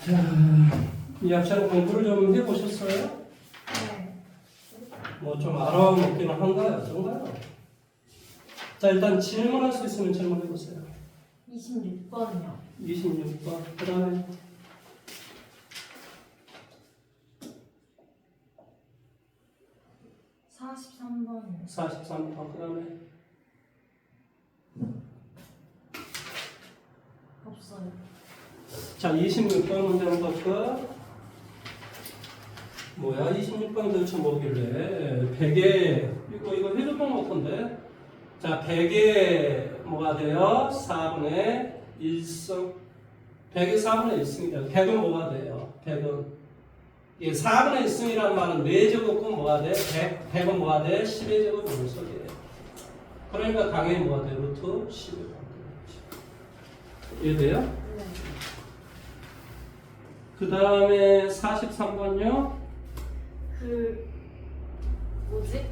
자, 이 학생 공부를 좀 해보셨어요? 네. 뭐 좀 알아먹기는 한가요? 어떤가요? 자, 일단 질문할 수 있으면 질문해보세요. 26번이요. 26번. 그 다음에 43번이요. 43번. 그 다음에 없어요. 자, 26번 문제 한번 볼까? 뭐야, 26번 도대체 뭐길래? 100에, 이거 해줬던 것 같은데? 자, 100에 뭐가 돼요? 4분의 1승. 100에 4분의 1승이다. 100은 뭐가 돼요? 100은. 이게 4분의 1승이라는 말은 4제곱은 뭐가 돼? 100은 뭐가 돼? 10의 제곱 분속이에요. 그러니까 당연히 뭐가 돼? 루트 10을 이해돼요? 네. 그 다음에 43번요. 뭐지?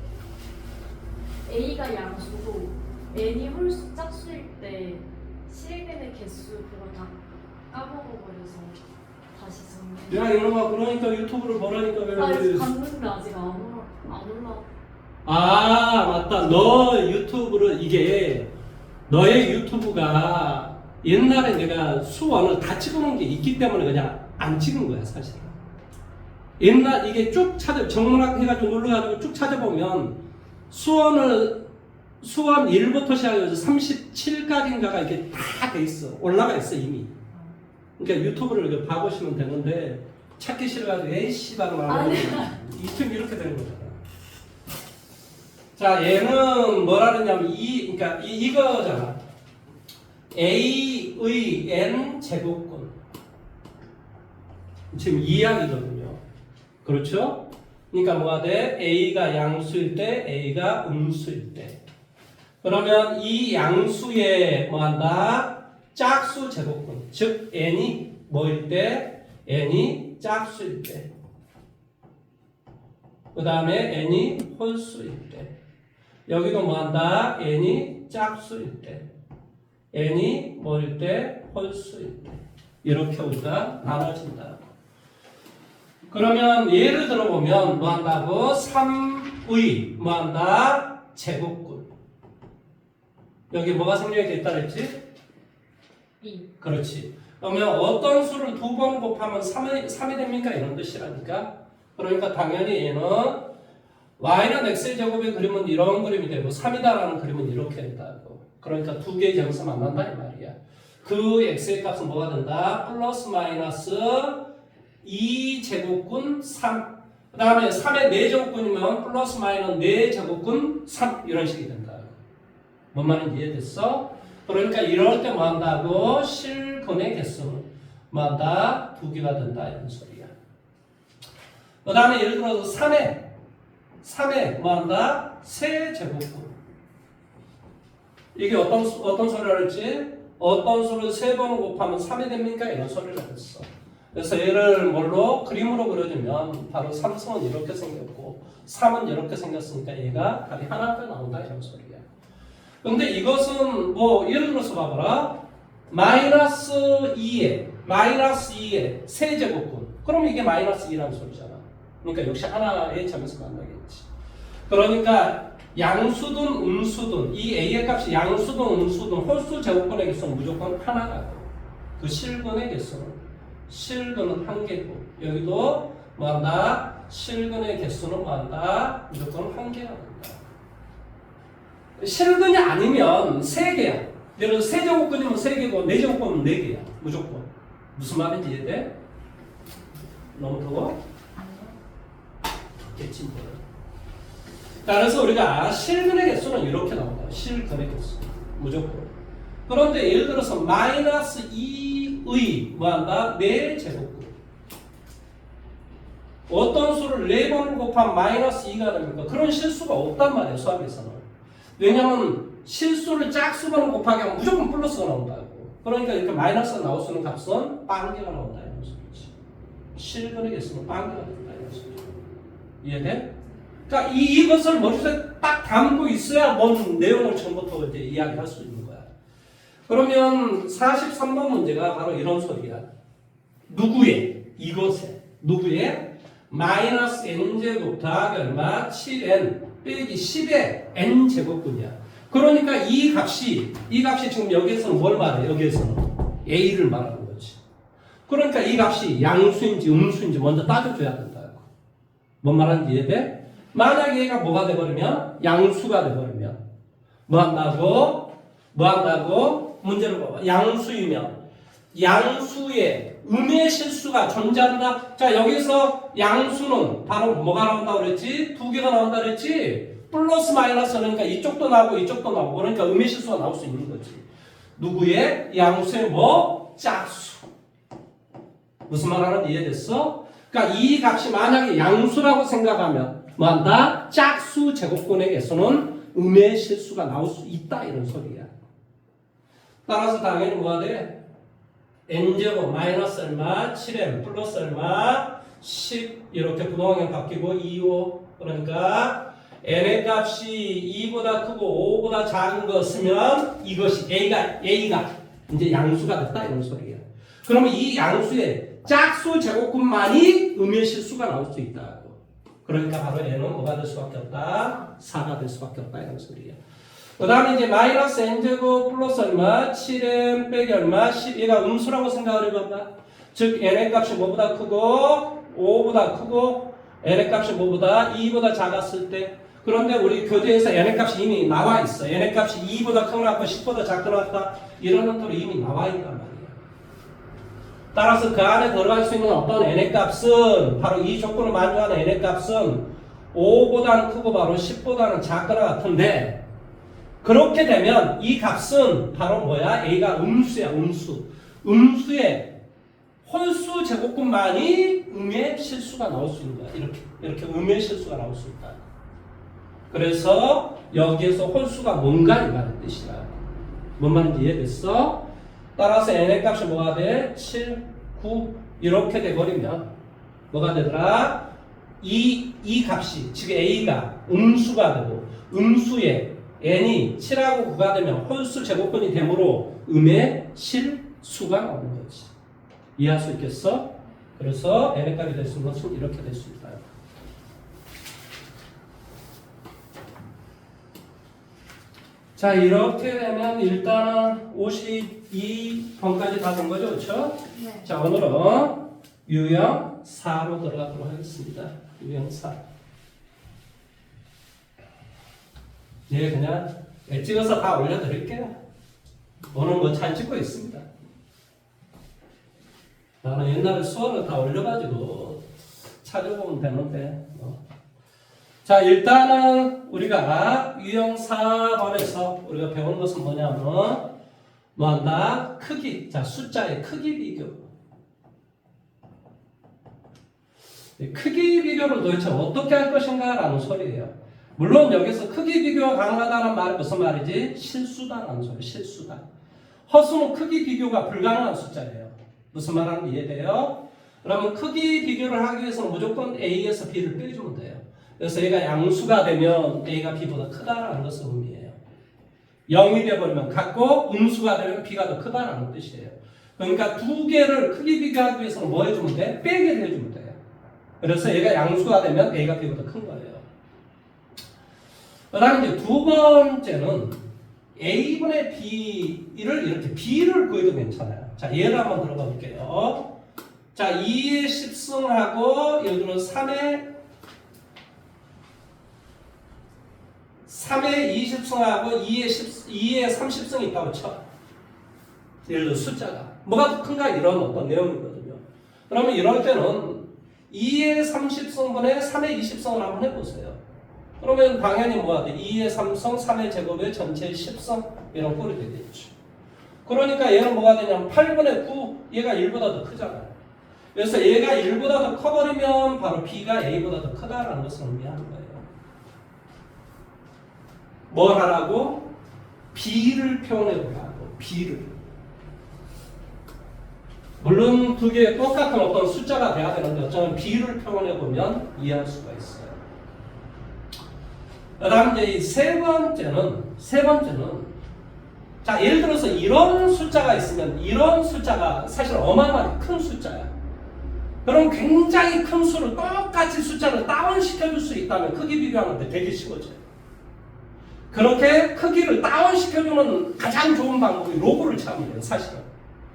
A가 양수고 N이 홀수 짝수일 때 실근의 개수 그거 다 까먹어버려서 다시 정리. 야, 이놈아, 그러니까 유튜브를 보라니까 왜. 봤는데 아직 안 올라. 아, 맞다. 너 유튜브를, 이게, 너의 유튜브가 옛날에 내가 수원을 다 찍어놓은 게 있기 때문에 그냥 안 찍은 거야, 사실은. 옛날, 이게 쭉 정문학 해가지고 눌러가지고 쭉 찾아보면, 수원 1부터 시작해서 37까지인가가 이렇게 다 돼 있어. 올라가 있어, 이미. 그러니까 유튜브를 이렇게 봐보시면 되는데, 찾기 싫어가지고, 에이, 씨발, 말하면 이쯤 이렇게 되는 거잖아. 자, 얘는 뭐라 그러냐면, 그러니까 이거잖아. A의 N 제곱근. 지금 이항이거든요. 그렇죠? 그러니까 뭐가 돼? A가 양수일 때, A가 음수일 때. 그러면 이 양수의 뭐한다? 짝수 제곱근. 즉, N이 뭐일 때? N이 짝수일 때. 그 다음에 N이 홀수일 때. 여기도 뭐한다? N이 짝수일 때. N이 뭐일 때? 홀수일 때. 이렇게 우리가 나눠진다. 그러면 예를 들어보면 뭐한다고? 3의 뭐한다? 제곱근. 여기 뭐가 생략이 됐다 그랬지? 2. 그렇지. 그러면 어떤 수를 두 번 곱하면 3이 됩니까? 이런 뜻이라니까. 그러니까 당연히 얘는 y는 x의 제곱의 그림은 이런 그림이 되고 3이다라는 그림은 이렇게 된다고. 그러니까 두 개의 점수 만난다 이 말이야. 그 x의 값은 뭐가 된다? 플러스 마이너스 2제곱근 3. 그 다음에 3의 4제곱근이면 플러스 마이너스 4제곱근 3 이런 식이 된다. 뭔 말인지 이해됐어? 그러니까 이럴 때 뭐 한다고? 실근의 개수는 뭐 한다? 2개가 된다 이런 소리야. 그 다음에 예를 들어서 3에 뭐 한다? 3제곱근. 이게 어떤 소리를 했지? 어떤 수를 3번 곱하면 3이 됩니까? 이런 소리를 했어. 그래서 얘를 뭘로? 그림으로 그려주면 바로 3승은 이렇게 생겼고 3은 이렇게 생겼으니까 얘가 답이 하나가 나온다 이런 소리야. 근데 이것은 뭐 예를 들어서 봐봐라. 마이너스 2에 세제곱근. 그럼 이게 마이너스 2라는 소리잖아. 그러니까 역시 하나의 점에서 만나겠지. 그러니까 양수든 음수든 이 a의 값이 양수든 음수든 홀수 제곱근의 개수는 무조건 하나가 돼. 그 실근의 개수는 실근은 한 개고 여기도 뭐한다? 실근의 개수는 뭐한다? 무조건 한 개가 된다. 실근이 아니면 세 개야. 예를 들어 세 제곱근이면 세 개고 네 제곱근이면 네 개야. 무조건. 무슨 말인지 이해돼? 너무 더워? 겠지 뭐. 그래서 우리가 실근의 개수는 이렇게 나온다. 실근의 개수. 무조건. 그런데 예를 들어서 마이너스 2의 뭐한다? 4제곱근. 어떤 수를 4번 곱하면 마이너스 2가 됩니까? 그런 실수가 없단 말이에요. 수학에서는. 왜냐면 실수를 짝수번 곱하기 하면 무조건 플러스가 나온다고. 그러니까 이렇게 마이너스가 나올 수 있는 값은 빵개가 나온다 이런 소리지. 실근의 개수는 빵개가 된다 이런 소리지. 이해돼? 그러니까 이것을 머릿속에 딱 담고 있어야 뭔 내용을 처음부터 이제 이야기할 수 있는 거야. 그러면 43번 문제가 바로 이런 소리야. 누구의 이것에 누구의 마이너스 n제곱 더하기 얼마 7n 빼기 10의 n제곱분이야. 그러니까 이 값이 지금 여기에서는 뭘 말해? 여기에서는 a를 말하는 거지. 그러니까 이 값이 양수인지 음수인지 먼저 따져줘야 된다. 뭔 말하는지 이해돼? 만약에 얘가 뭐가 돼버리면 양수가 돼버리면 뭐 한다고? 문제를 봐봐. 양수이면 양수에 음의 실수가 존재한다. 자, 여기서 양수는 바로 뭐가 나온다고 그랬지? 두 개가 나온다 그랬지? 플러스 마이너스 그러니까 이쪽도 나오고 이쪽도 나오고 그러니까 음의 실수가 나올 수 있는 거지. 누구의? 양수의 뭐? 짝수. 무슨 말 하는지 이해됐어? 그러니까 이 값이 만약에 양수라고 생각하면 뭐한다? 짝수 제곱근의 개수는 음의 실수가 나올 수 있다 이런 소리야. 따라서 당연히 뭐가 돼? n제곱 마이너스 얼마 7m 플러스 얼마 10 이렇게 부동항이 바뀌고 2, 5 그러니까 n의 값이 2보다 크고 5보다 작은 거 쓰면 이것이 a가 이제 양수가 됐다 이런 소리야. 그러면 이 양수의 짝수 제곱근만이 음의 실수가 나올 수 있다. 그러니까 바로 n은 뭐가 될 수밖에 없다? 4가 될 수밖에 없다 이런 소리야. 그 다음에 이제 마이너스 n제곱 플러스 얼마 7n 빼기 얼마 10 얘가 음수라고 생각을 해봐봐. 즉 n의 값이 뭐보다 크고 5보다 크고 n의 값이 뭐보다 2보다 작았을 때 그런데 우리 교재에서 n의 값이 이미 나와 있어. n의 값이 2보다 큰 거 같고 10보다 작은 거 같다. 이런 것들이 이미 나와 있단 말이야. 따라서 그 안에 들어갈 수 있는 어떤 n의 값은 바로 이 조건을 만족하는 n의 값은 5보다는 크고 바로 10보다는 작거나 같은데 그렇게 되면 이 값은 바로 뭐야? a가 음수야. 음수의 홀수 제곱근만이 음의 실수가 나올 수 있는 거야. 이렇게 음의 실수가 나올 수 있다. 그래서 여기에서 홀수가 뭔가 이 말의 뜻이야. 뭔 말인지 이해됐어? 따라서 n의 값이 뭐가 돼? 7, 9 이렇게 돼버리면 뭐가 되더라? 이 값이 즉 a가 음수가 되고 음수의 n이 7하고 9가 되면 홀수 제곱근이 되므로 음의 실수가 나오는 거지. 이해할 수 있겠어? 그래서 n의 값이 될 수 있는 것은 이렇게 될 수 있다. 자, 이렇게 되면 일단은 52번까지 다 된 거죠, 그렇죠? 네. 자, 오늘은 유형 4로 들어가도록 하겠습니다. 유형 4. 예, 그냥 찍어서 다 올려드릴게요. 오늘 뭐 잘 찍고 있습니다. 나는 옛날에 수어를 다 올려가지고 찾아보면 되는데. 자, 일단은 우리가 유형 4번에서 우리가 배운 것은 뭐냐면 뭐한다? 크기. 자, 숫자의 크기 비교. 크기 비교를 도대체 어떻게 할 것인가 라는 소리예요. 물론 여기서 크기 비교가 가능하다는 말이 무슨 말이지? 실수다라는 소리. 실수다. 허수는 크기 비교가 불가능한 숫자예요. 무슨 말하는지 이해돼요? 그러면 크기 비교를 하기 위해서는 무조건 A에서 B를 빼주면 돼요. 그래서 얘가 양수가 되면 A가 B보다 크다라는 것을 의미해요. 0이 되어버리면 같고 음수가 되면 B가 더 크다라는 뜻이에요. 그러니까 두 개를 크기 비교하기 위해서는 뭐 해주면 돼? 빼기를 해주면 돼요. 그래서 얘가 양수가 되면 A가 B보다 큰 거예요. 그 다음에 이제 두 번째는 A분의 B를 이렇게 B를 구해도 괜찮아요. 자, 예를 한번 들어가 볼게요. 자, 2의 10승하고 예를 들어 3의 20승하고 2의 30승이 있다고 쳐. 예를 들어 숫자가. 뭐가 더 큰가 이런 어떤 내용이거든요. 그러면 이럴 때는 2의 30승분의 3의 20승을 한번 해보세요. 그러면 당연히 뭐가 돼? 2의 3승, 3의 제곱의 전체 10승 이런 꼴이 되겠죠. 그러니까 얘는 뭐가 되냐면 8분의 9 얘가 1보다 더 크잖아요. 그래서 얘가 1보다 더 커버리면 바로 B가 A보다 더 크다라는 것을 의미하는 거예요. 뭘 하라고? B를 표현해보라고. B를. 물론 두 개의 똑같은 어떤 숫자가 돼야 되는데 어쩌면 B를 표현해보면 이해할 수가 있어요. 그 다음 이제 이 세 번째는 자, 예를 들어서 이런 숫자가 있으면 이런 숫자가 사실 어마어마하게 큰 숫자야. 그럼 굉장히 큰 수를 똑같이 숫자를 다운시켜줄 수 있다면 크기 비교하는데 되게 쉬워져요. 그렇게 크기를 다운시켜주는 가장 좋은 방법이 로그를 채우는 거예요, 사실은.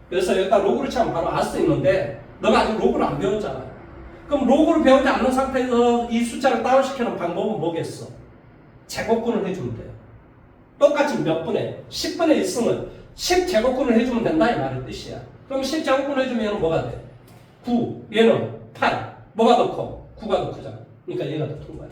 그래서 여기다 로그를 채우면 바로 알 수 있는데 너가 아직 로그를 안 배웠잖아. 그럼 로그를 배우지 않는 상태에서 이 숫자를 다운시키는 방법은 뭐겠어? 제곱근을 해주면 돼요. 똑같이 몇 분의 10분의 1승을 10제곱근을 해주면 된다 이 말의 뜻이야. 그럼 10제곱근을 해주면 얘는 뭐가 돼? 9, 얘는 8. 뭐가 더 커? 9가 더 크잖아. 그러니까 얘가 더 큰 거야.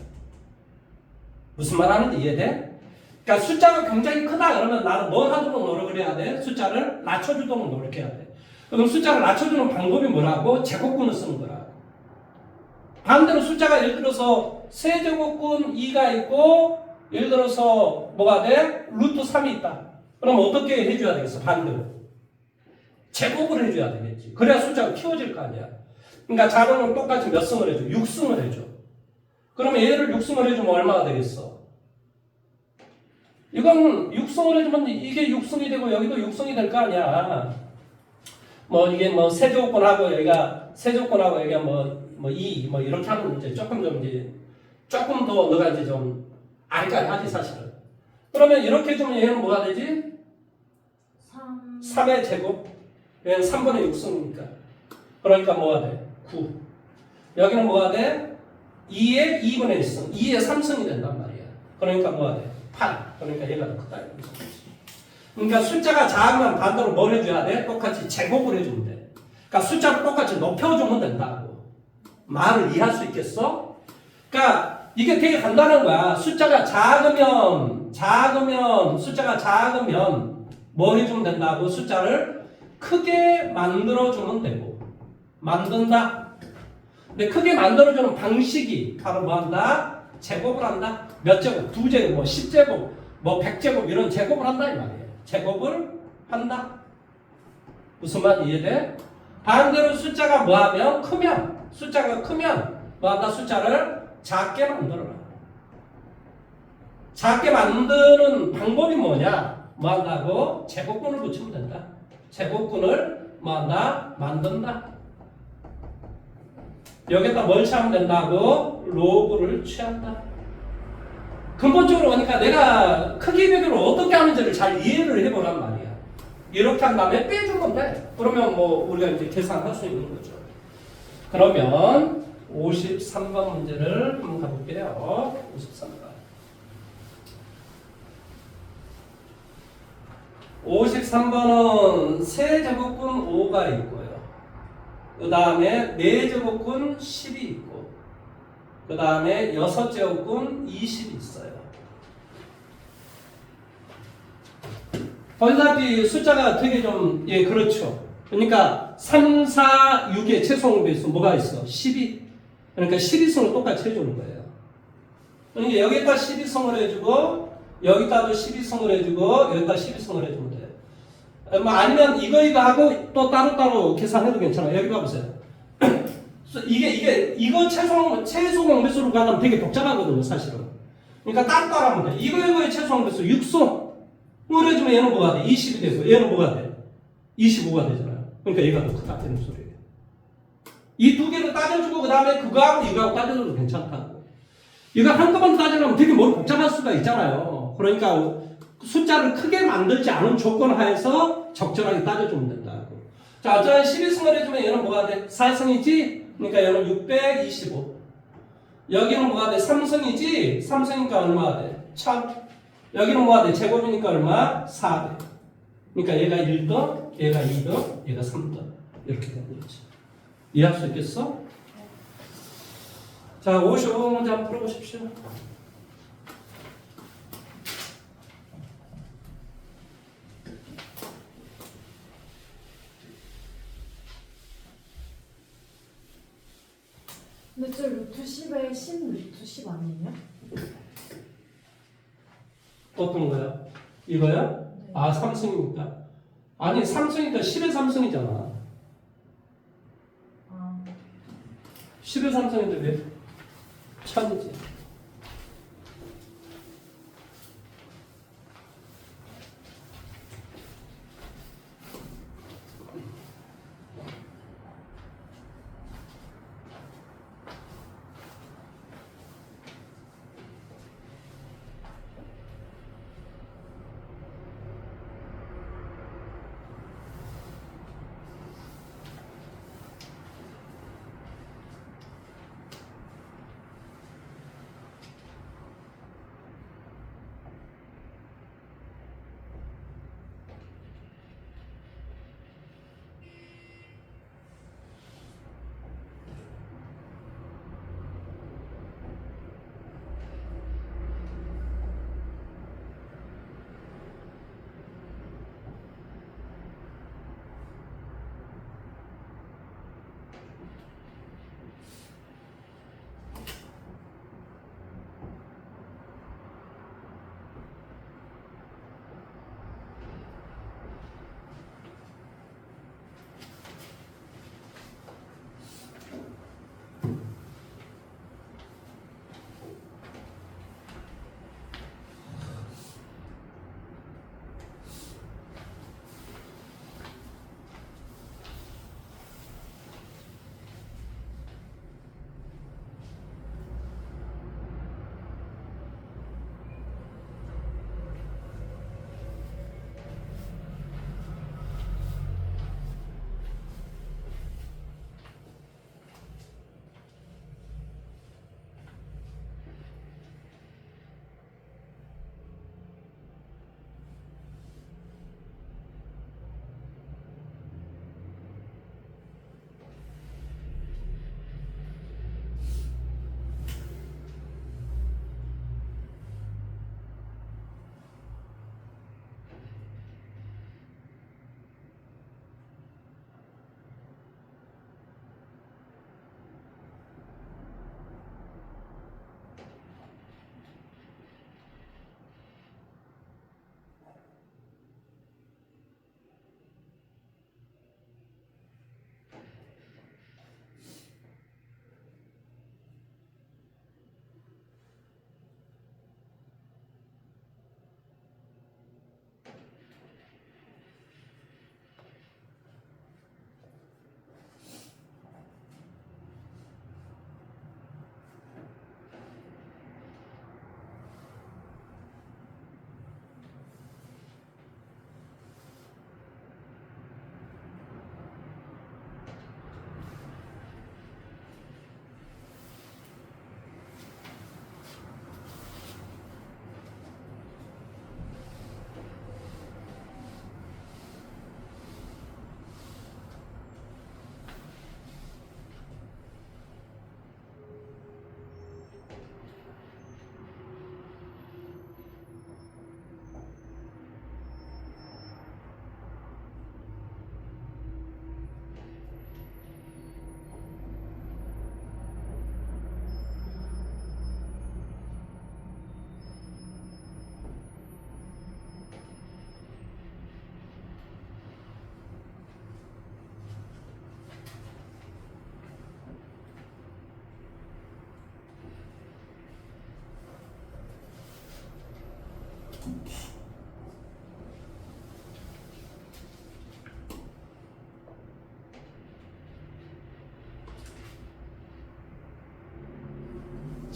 무슨 말 하는지 이해돼? 그러니까 숫자가 굉장히 크다 그러면 나는 뭘 하도록 노력을 해야 돼? 숫자를 낮춰주도록 노력해야 돼. 그럼 숫자를 낮춰주는 방법이 뭐라고? 제곱근을 쓰는 거라. 반대로 숫자가 예를 들어서 세제곱근 2가 있고 예를 들어서 뭐가 돼? 루트 3이 있다. 그럼 어떻게 해줘야 되겠어? 반대로. 제곱을 해줘야 되겠지. 그래야 숫자가 키워질 거 아니야. 그러니까 자동은 똑같이 몇 승을 해줘? 6승을 해줘. 그러면 얘를 6승을 해주면 얼마가 되겠어? 이건 6승을 해주면 이게 6승이 되고 여기도 6승이 될 거 아니야. 뭐 이게 뭐 세제곱근하고 여기가 세제곱근하고 여기가 뭐 2, 뭐 이렇게 하면 이제 조금 더 너가 이제 좀 아리까리하지 사실은. 그러면 이렇게 해주면 얘는 뭐가 되지? 3의 제곱. 얘는 3분의 6승이니까. 그러니까 뭐가 돼? 9. 여기는 뭐가 돼? 2의 2분의 1승. 2의 3승이 된단 말이야. 그러니까 뭐가 돼? 8. 그러니까 얘가 더 크다. 그러니까 숫자가 작으면 반대로 뭘 해줘야 돼? 똑같이 제곱을 해주면 돼. 그러니까 숫자를 똑같이 높여주면 된다고. 말을 이해할 수 있겠어? 그러니까 이게 되게 간단한 거야. 숫자가 작으면 뭘 해주면 된다고? 숫자를 크게 만들어주면 되고. 만든다. 근데 크게 만들어주는 방식이 바로 뭐 한다? 제곱을 한다. 몇 제곱? 2제곱, 뭐 10제곱, 뭐 100제곱 이런 제곱을 한다 이 말이에요. 제곱을 한다. 무슨 말 이해돼? 반대로 숫자가 숫자가 크면 뭐 한다? 숫자를 작게 만들어라. 작게 만드는 방법이 뭐냐? 뭐 한다고? 제곱근을 붙이면 된다. 제곱근을 뭐 한다? 만든다. 여기다 뭘 취하면 된다고? 로그를 취한다. 근본적으로 보니까 내가 크기 비교를 어떻게 하는지를 잘 이해를 해보란 말이야. 이렇게 한 다음에 빼주면 돼. 그러면 뭐 우리가 이제 계산할 수 있는 거죠. 그러면 53번 문제를 한번 가볼게요. 53번. 53번은 세제곱근 5가 있고요. 그 다음에 4제곱근 10이 있고 그 다음에 6제곱근 20이 있어요. 보시다시피 숫자가 되게 좀 그렇죠. 그러니까 3, 4, 6의 최소 배수 뭐가 있어? 12. 그러니까 12승을 똑같이 해주는 거예요. 그러니까 여기다 12승을 해주고 여기다도 12승을 해주고 여기다 12승을 해주면 돼요. 뭐 아니면 이거 하고 또 따로따로 계산해도 괜찮아요. 여기 봐보세요. 이거 최소 공배수로 가면 되게 복잡하거든요, 사실은. 그러니까 따로따로 하면 돼. 이거의 최소 공배수 6승을 해주면 얘는 뭐가 돼? 20이 되고 얘는 뭐가 돼? 25가 되잖아요. 그러니까 얘가 더 크다 되는 소리예요. 이 두 개를 따져주고 그 다음에 그거하고 이거하고 따져줘도 괜찮다고. 이거 한꺼번에 따지려면 되게 머리 복잡할 수가 있잖아요. 그러니까 숫자를 크게 만들지 않은 조건 하에서 적절하게 따져주면 된다고. 자, 어쩌면 12승을 해주면 얘는 뭐가 돼? 4승이지? 그러니까 얘는 625. 여기는 뭐가 돼? 3승이지? 3승이니까 얼마가 돼? 1000. 여기는 뭐가 돼? 제곱이니까 얼마? 4대. 그러니까 얘가 1등, 얘가 2등, 얘가 3등. 이렇게 되는 거지. 이해할 수 있겠어? 자, 55문제 한번 풀어보십시오. 근데 저 루트 10에 10 루트 10 아니에요? 어떤 거요? 이거요? 네. 아, 3승이니까. 아니, 3승이니까 10의 3승이잖아. 10의 3승인데 왜? 1000이지.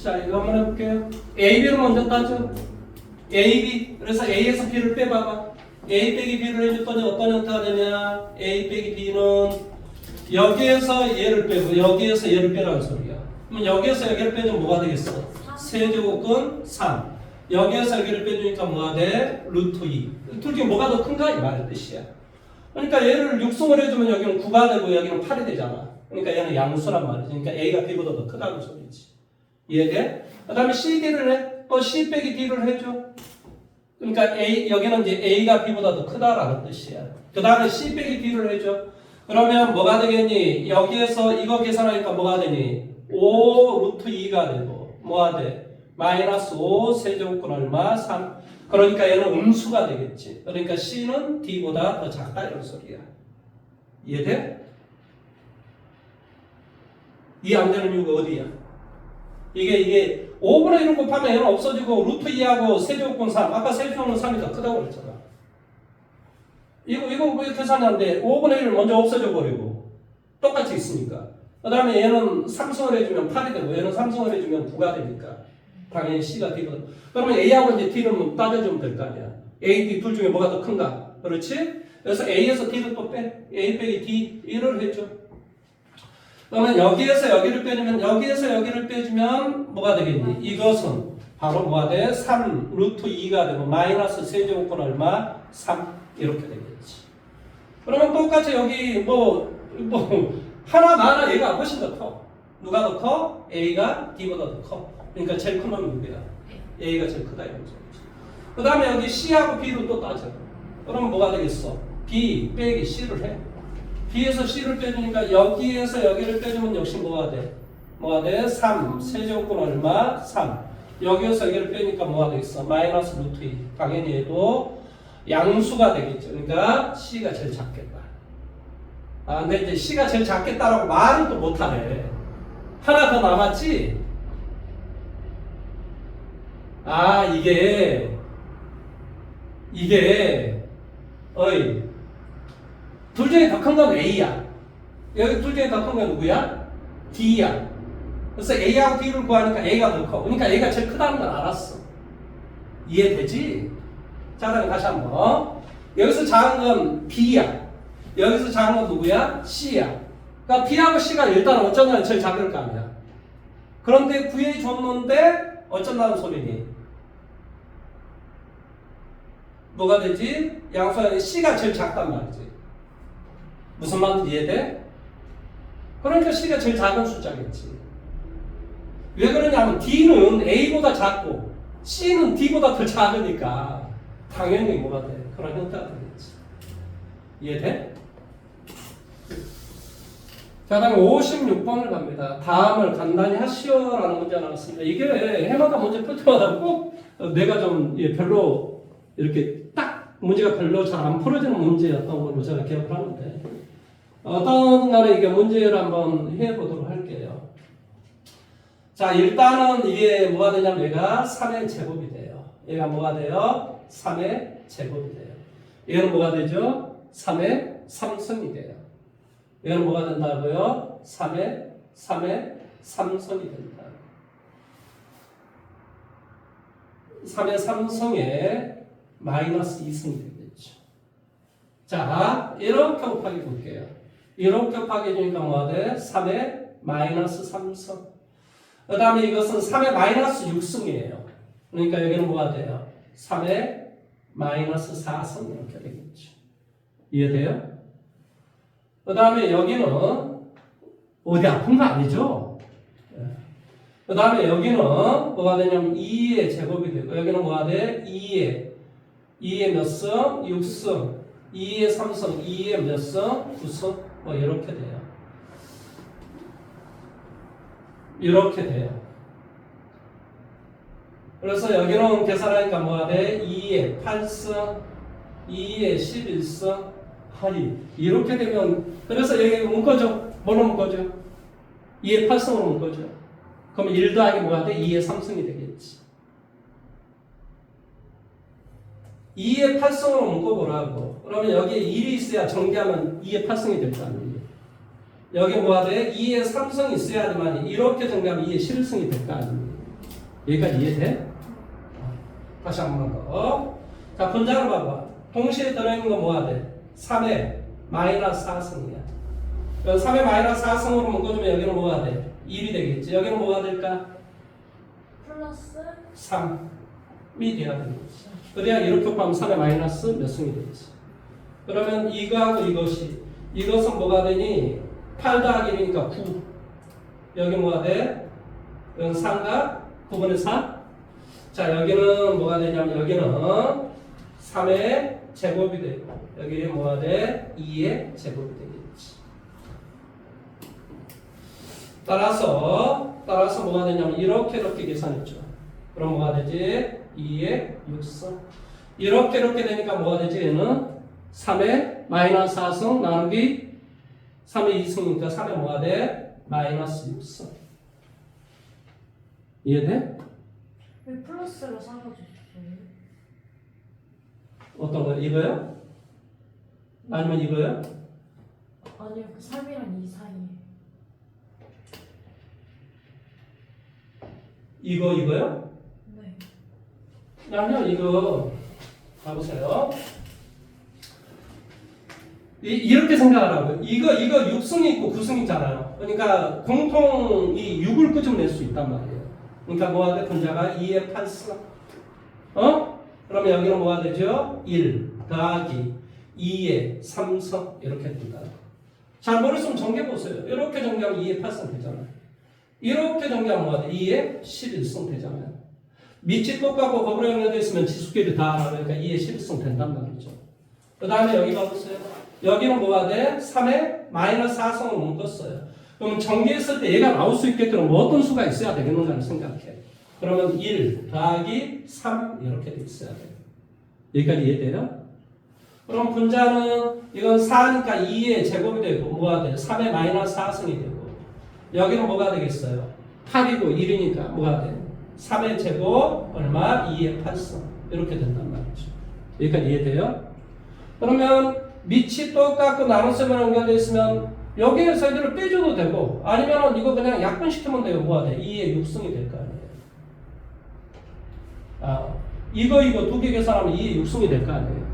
자, 이거 한번 해볼게요. A, B를 먼저 따져. A, B. 그래서 A에서 B를 빼봐봐. A 빼기 B를 해줬더니 어떤 형태가 되냐? A 빼기 B는 여기에서 얘를 빼고 여기에서 얘를 빼라는 소리야. 그럼 여기에서 여기를 빼주면 뭐가 되겠어? 세제곱근 3. 여기에서 여기를 빼주니까 뭐가 돼? 루트 2. 둘 중에 뭐가 더 큰가? 이 말의 뜻이야. 그러니까 얘를 6승을 해주면 여기는 9가 되고 여기는 8이 되잖아. 그러니까 얘는 양수란 말이지. 그러니까 A가 B보다 더 크다는 소리지. 이해돼? 그 다음에 CD를 해. 또 C 빼기 D를 해줘. 그러니까 A, 여기는 이제 A가 B보다 더 크다라는 뜻이야. 그 다음에 C 빼기 D를 해줘. 그러면 뭐가 되겠니? 여기에서 이거 계산하니까 뭐가 되니? 5 루트 2가 되고 뭐가 돼? 마이너스 5 세제곱근 얼마? 3. 그러니까 얘는 음수가 되겠지. 그러니까 C는 D보다 더 작다 이런 소리야. 이해돼? 이해 안 되는 이유가 어디야? 이게 5분의 1을 곱하면 얘는 없어지고 루트 2하고 세제곱근 3. 아까 세제곱근 3이 더 크다고 그랬잖아. 이거 왜 계산이 안 돼? 5분의 1을 먼저 없어져 버리고 똑같이 있으니까. 그 다음에 얘는 3승을 해주면 8이 되고 얘는 3승을 해주면 9가 되니까 당연히 C가 D보다. 그러면 A하고 이제 D는 따져주면 될 거 아니야. A, D 둘 중에 뭐가 더 큰가? 그렇지? 그래서 A에서 D를 또 빼. A 빼기 D 1을 해줘. 그러면 여기에서 여기를 빼주면 여기에서 여기를 빼주면 뭐가 되겠니? 이것은 바로 뭐가 돼? 3 루트 2가 되고 마이너스 세제곱근 얼마? 3 이렇게 되겠지. 그러면 똑같이 여기 뭐 하나 많아 얘가 훨씬 더 커. 누가 더 커? A가 D보다 더 커. 그러니까 제일 큰 놈이 누구야? A가 제일 크다 이런 소리지. 그 다음에 여기 C하고 B를 또 따져. 그러면 뭐가 되겠어? B 빼기 C를 해. B에서 C를 빼주니까 여기에서 여기를 빼주면 역시 뭐가 돼? 뭐가 돼? 3 세제곱근 얼마? 3. 여기에서 여기를 빼니까 뭐가 되겠어? 마이너스 루트 2. 당연히 얘도 양수가 되겠죠. 그러니까 C가 제일 작겠다. 아, 근데 이제 C가 제일 작겠다라고 말은 또 못하네. 하나 더 남았지? 아, 이게, 어이, 둘 중에 더 큰 건 A야. 여기 둘 중에 더 큰 건 누구야? D야. 그래서 A하고 D를 구하니까 A가 더 커. 그러니까 A가 제일 크다는 걸 알았어. 이해되지? 자, 그럼 다시 한번. 여기서 작은 건 B야. 여기서 작은 건 누구야? C야. 그러니까 B하고 C가 일단 어쩌면 제일 작을 거 아니야. 그런데 구해줬는데 어쩐다는 소리니? 뭐가 되지? 양수의 C가 제일 작단 말이지. 무슨 말인지 이해돼? 그러니까 C가 제일 작은 숫자겠지. 왜 그러냐면 D는 A보다 작고 C는 D보다 더 작으니까 당연히 뭐가 돼? 그런 형태가 되겠지. 이해돼? 자, 다음에 56번을 갑니다. 다음을 간단히 하시오라는 문제가 나왔습니다. 이게 해마다 문제 풀 때마다 꼭 내가 좀 별로 이렇게 딱 문제가 별로 잘 안 풀어지는 문제였던 걸로 제가 기억을 하는데 어떤 간에 이게 문제를 한번 해보도록 할게요. 자, 일단은 이게 뭐가 되냐면 얘가 3의 제곱이 돼요. 얘가 뭐가 돼요? 3의 제곱이 돼요. 얘는 뭐가 되죠? 3의 3승이 돼요. 얘는 뭐가 된다고요? 3의 3승이 된다. 3의 3승에 마이너스 2승이 되겠죠. 자, 이렇게 곱하기 볼게요. 이렇게 곱하기 해주니까 뭐가 돼? 3의 마이너스 3승. 그 다음에 이것은 3의 마이너스 6승이에요. 그러니까 여기는 뭐가 돼요? 3의 마이너스 4승 이렇게 되겠죠. 이해돼요? 그 다음에 여기는 어디 아픈 거 아니죠? 그 다음에 여기는 뭐가 되냐면 2의 제곱이 되고 여기는 뭐가 돼? 2의 몇 승? 6승. 2의 3승. 2의 몇 승? 9승. 뭐 이렇게 돼요. 이렇게 돼요. 그래서 여기는 계산하니까 뭐가 돼? 2의 8승. 2의 11승. 하리. 이렇게 되면 그래서 여기 묶어줘. 뭘로 묶어줘? 2의 8승으로 묶어줘. 그럼 1 더하기 뭐가 돼? 2의 3승이 되겠지. 2의 8승으로 묶어보라고. 그러면 여기에 1이 있어야 정리하면 2의 8승이 될 거 아니에요. 여기 뭐가 돼? 2의 3승이 있어야지만 이렇게 정리하면 2의 11승이 될 거 아니에요. 여기까지 이해돼? 다시 한 번 더. 자, 분자를 봐봐. 동시에 들어있는 건 뭐가 돼? 3의 마이너스 4승이야. 3의 마이너스 4승으로 묶어주면 여기는 뭐가 돼? 1이 되겠지. 여기는 뭐가 될까? 플러스 3이 돼야 되겠지. 그래야 이렇게 곱하면 3의 마이너스 몇 승이 되겠지. 그러면 이거하고 이것은 뭐가 되니? 8 더하기 1이니까 9. 여기 뭐가 돼? 이건 3과 9분의 4. 자, 여기는 뭐가 되냐면 여기는 3의 제곱이 되고 여기 뭐가 돼? 2의 제곱이 되겠지. 따라서 뭐가 되냐면 이렇게 계산했죠. 그럼 뭐가 되지? 2의 6승. 이렇게 되니까 뭐가 되지? 얘는 3의 마이너스 4승 나누기 3의 2승이니까 3의 뭐가 돼? 마이너스 6승. 이해돼? 왜 플러스로 사라졌어요? 어떤 거요? 이거요? 아니면 이거요? 아니요, 그 3이랑 2 사이에. 이거요? 네. 아니요, 이거 봐보세요. 이렇게 생각하라고요. 이거 6승이 있고 9승이잖아요. 그러니까 공통 이 6을 끄집어낼 수 있단 말이에요. 그러니까 뭐가 돼? 분자가 2의 8승. 그러면 여기는 뭐가 되죠? 1 더하기 2의 3승 이렇게 된다. 잘 모르시면 정리해보세요. 이렇게 정리하면 2의 8승 되잖아요. 이렇게 정리하면 뭐가 돼? 2의 11승 되잖아요. 밑이 똑같고 거꾸로 연결되어 있으면 지수끼리 다 알아. 그러니까 2의 11승 된단 말이죠. 그 다음에 여기 봐보세요. 여기는 뭐가 돼? 3의 마이너스 4승으로 묶었어요. 그럼 정리했을 때 얘가 나올 수 있게끔 뭐 어떤 수가 있어야 되겠는가를 생각해. 그러면 1 더하기 3 이렇게 돼 있어야 돼요. 여기까지 이해돼요? 그럼 분자는 이건 4니까 2의 제곱이 되고 뭐가 돼요? 3의 마이너스 4승이 되고 여기는 뭐가 되겠어요? 8이고 1이니까 뭐가 돼요? 3의 제곱 얼마? 2의 8승 이렇게 된단 말이죠. 여기까지 이해돼요? 그러면 밑이 똑같고 나눗셈으로 연결되어 있으면 여기에서 이들을 빼줘도 되고 아니면 이거 그냥 약분시키면 돼요. 뭐가 돼? 2의 6승이 될 거 아니에요. 이거 두 개 계산하면 2의 6승이 될 거 아니에요.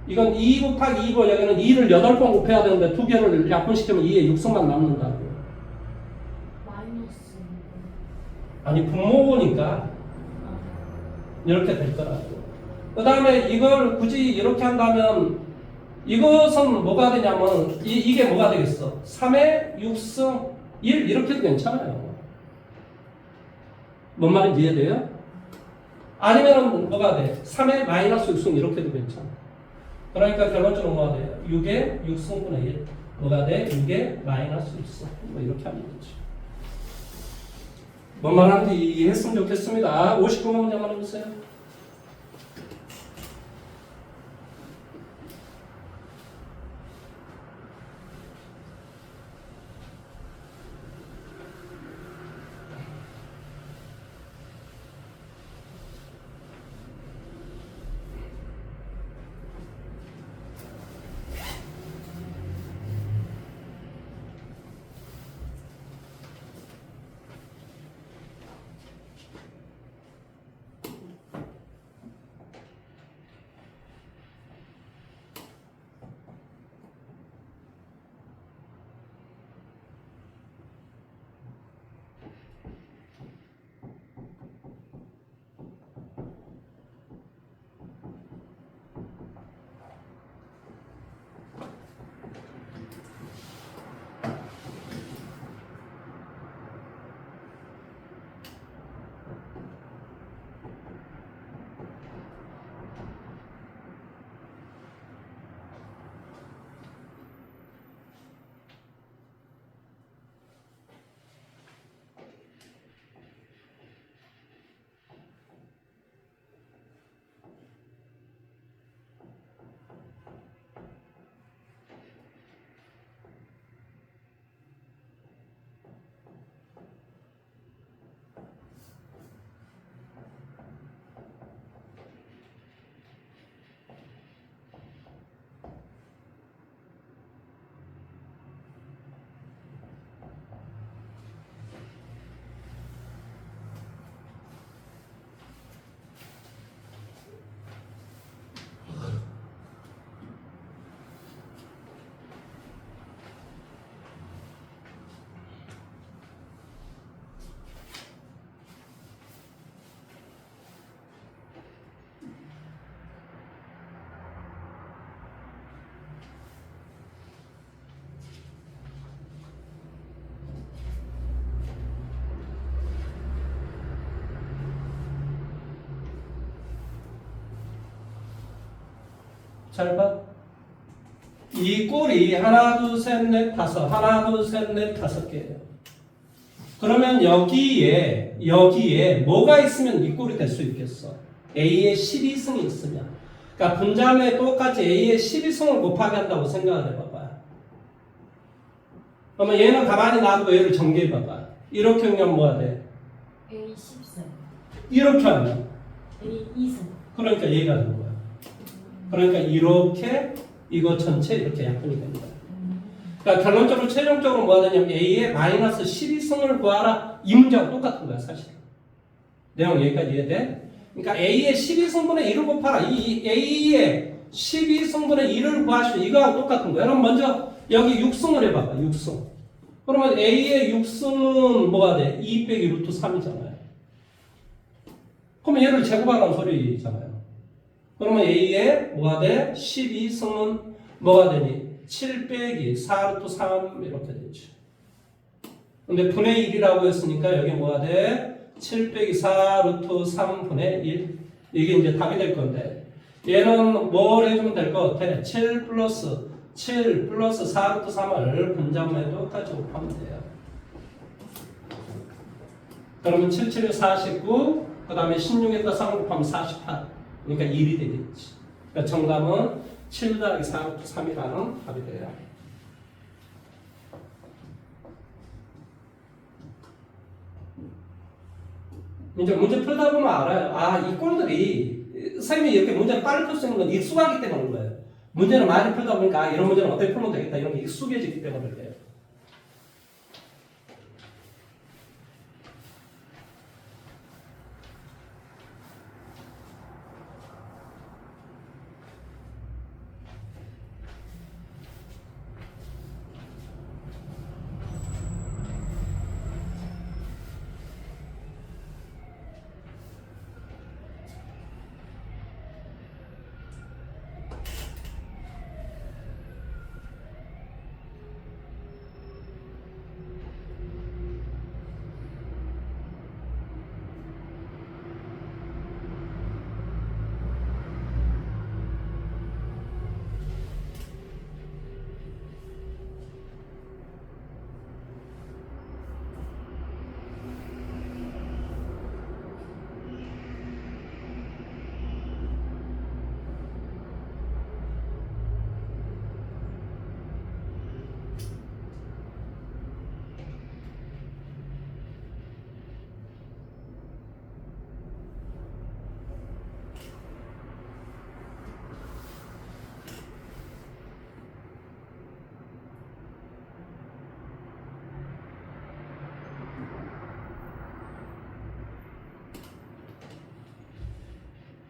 이건 2 곱하기 2고 여기는 2를 8번 곱해야 되는데 두 개를 약분시키면 2의 6승만 남는다고. 마이너스. 아니 분모니까 이렇게 될 거라고. 그 다음에 이걸 굳이 이렇게 한다면 이것은 뭐가 되냐면 이게 뭐가 되겠어? 3의 6승 1 이렇게도 괜찮아요. 뭔 말인지 이해돼요? 아니면은 뭐가 돼? 3의 마이너스 6승 이렇게도 괜찮아. 그러니까 결론적으로 뭐가 돼요? 6의 6승분의 1 뭐가 돼? 6의 마이너스 6승 뭐 이렇게 하면 되지. 뭔 말하는지 이해했으면 좋겠습니다. 59번 문제만 해보세요. 잘 봐. 이 꼴이 하나, 둘, 셋, 넷, 다섯. 하나, 둘, 셋, 넷, 다섯 개예요. 그러면 여기에 뭐가 있으면 이 꼴이 될 수 있겠어? A의 12승이 있으면. 그러니까 분자에 똑같이 A의 12승을 곱하게 한다고 생각을 해봐봐. 그러면 얘는 가만히 놔두고 얘를 전개해봐봐. 이렇게 하면 뭐가 돼? A 10승, 이렇게 하면. A 2승. 그러니까 얘가 되는 거야. 그러니까 이렇게 이거 전체 이렇게 약분이 됩니다. 그러니까 결론적으로 최종적으로 뭐가 되냐면 A의 마이너스 12승을 구하라. 이 문제하고 똑같은 거야 사실. 내용 여기까지 이해돼? 그러니까 A의 12승분의 1을 곱하라. 이 A의 12승분의 1을 구하시오. 이거하고 똑같은 거야. 그럼 먼저 여기 6승을 해봐봐. 6승. 그러면 A의 6승은 뭐가 돼? 2 빼기 루트 3이잖아요. 그러면 얘를 제곱하라는 소리잖아요. 그러면 A의 뭐가 돼? 12승은 뭐가 되니? 7 빼기 4 루트 3 이렇게 되죠. 근데 분의 1이라고 했으니까 여기 뭐가 돼? 7 빼기 4 루트 3분의 1. 이게 이제 답이 될 건데 얘는 뭘 해주면 될 것 같아? 7 플러스 4 루트 3을 분자분의 똑같이 곱하면 돼요. 그러면 7, 7에 49, 그 다음에 16에다 3 곱하면 48. 그러니까 1이 되겠지. 그러니까 정답은 7 더하기 4 루트 3이라는 답이 돼요. 이제 문제 풀다 보면 알아요. 아, 이 꼴들이 선생님이 이렇게 문제를 빨리 풀 수 있는 건 익숙하기 때문인 거예요. 문제를 많이 풀다 보니까 아, 이런 문제는 어떻게 풀면 되겠다 이런 게 익숙해지기 때문에 그래요.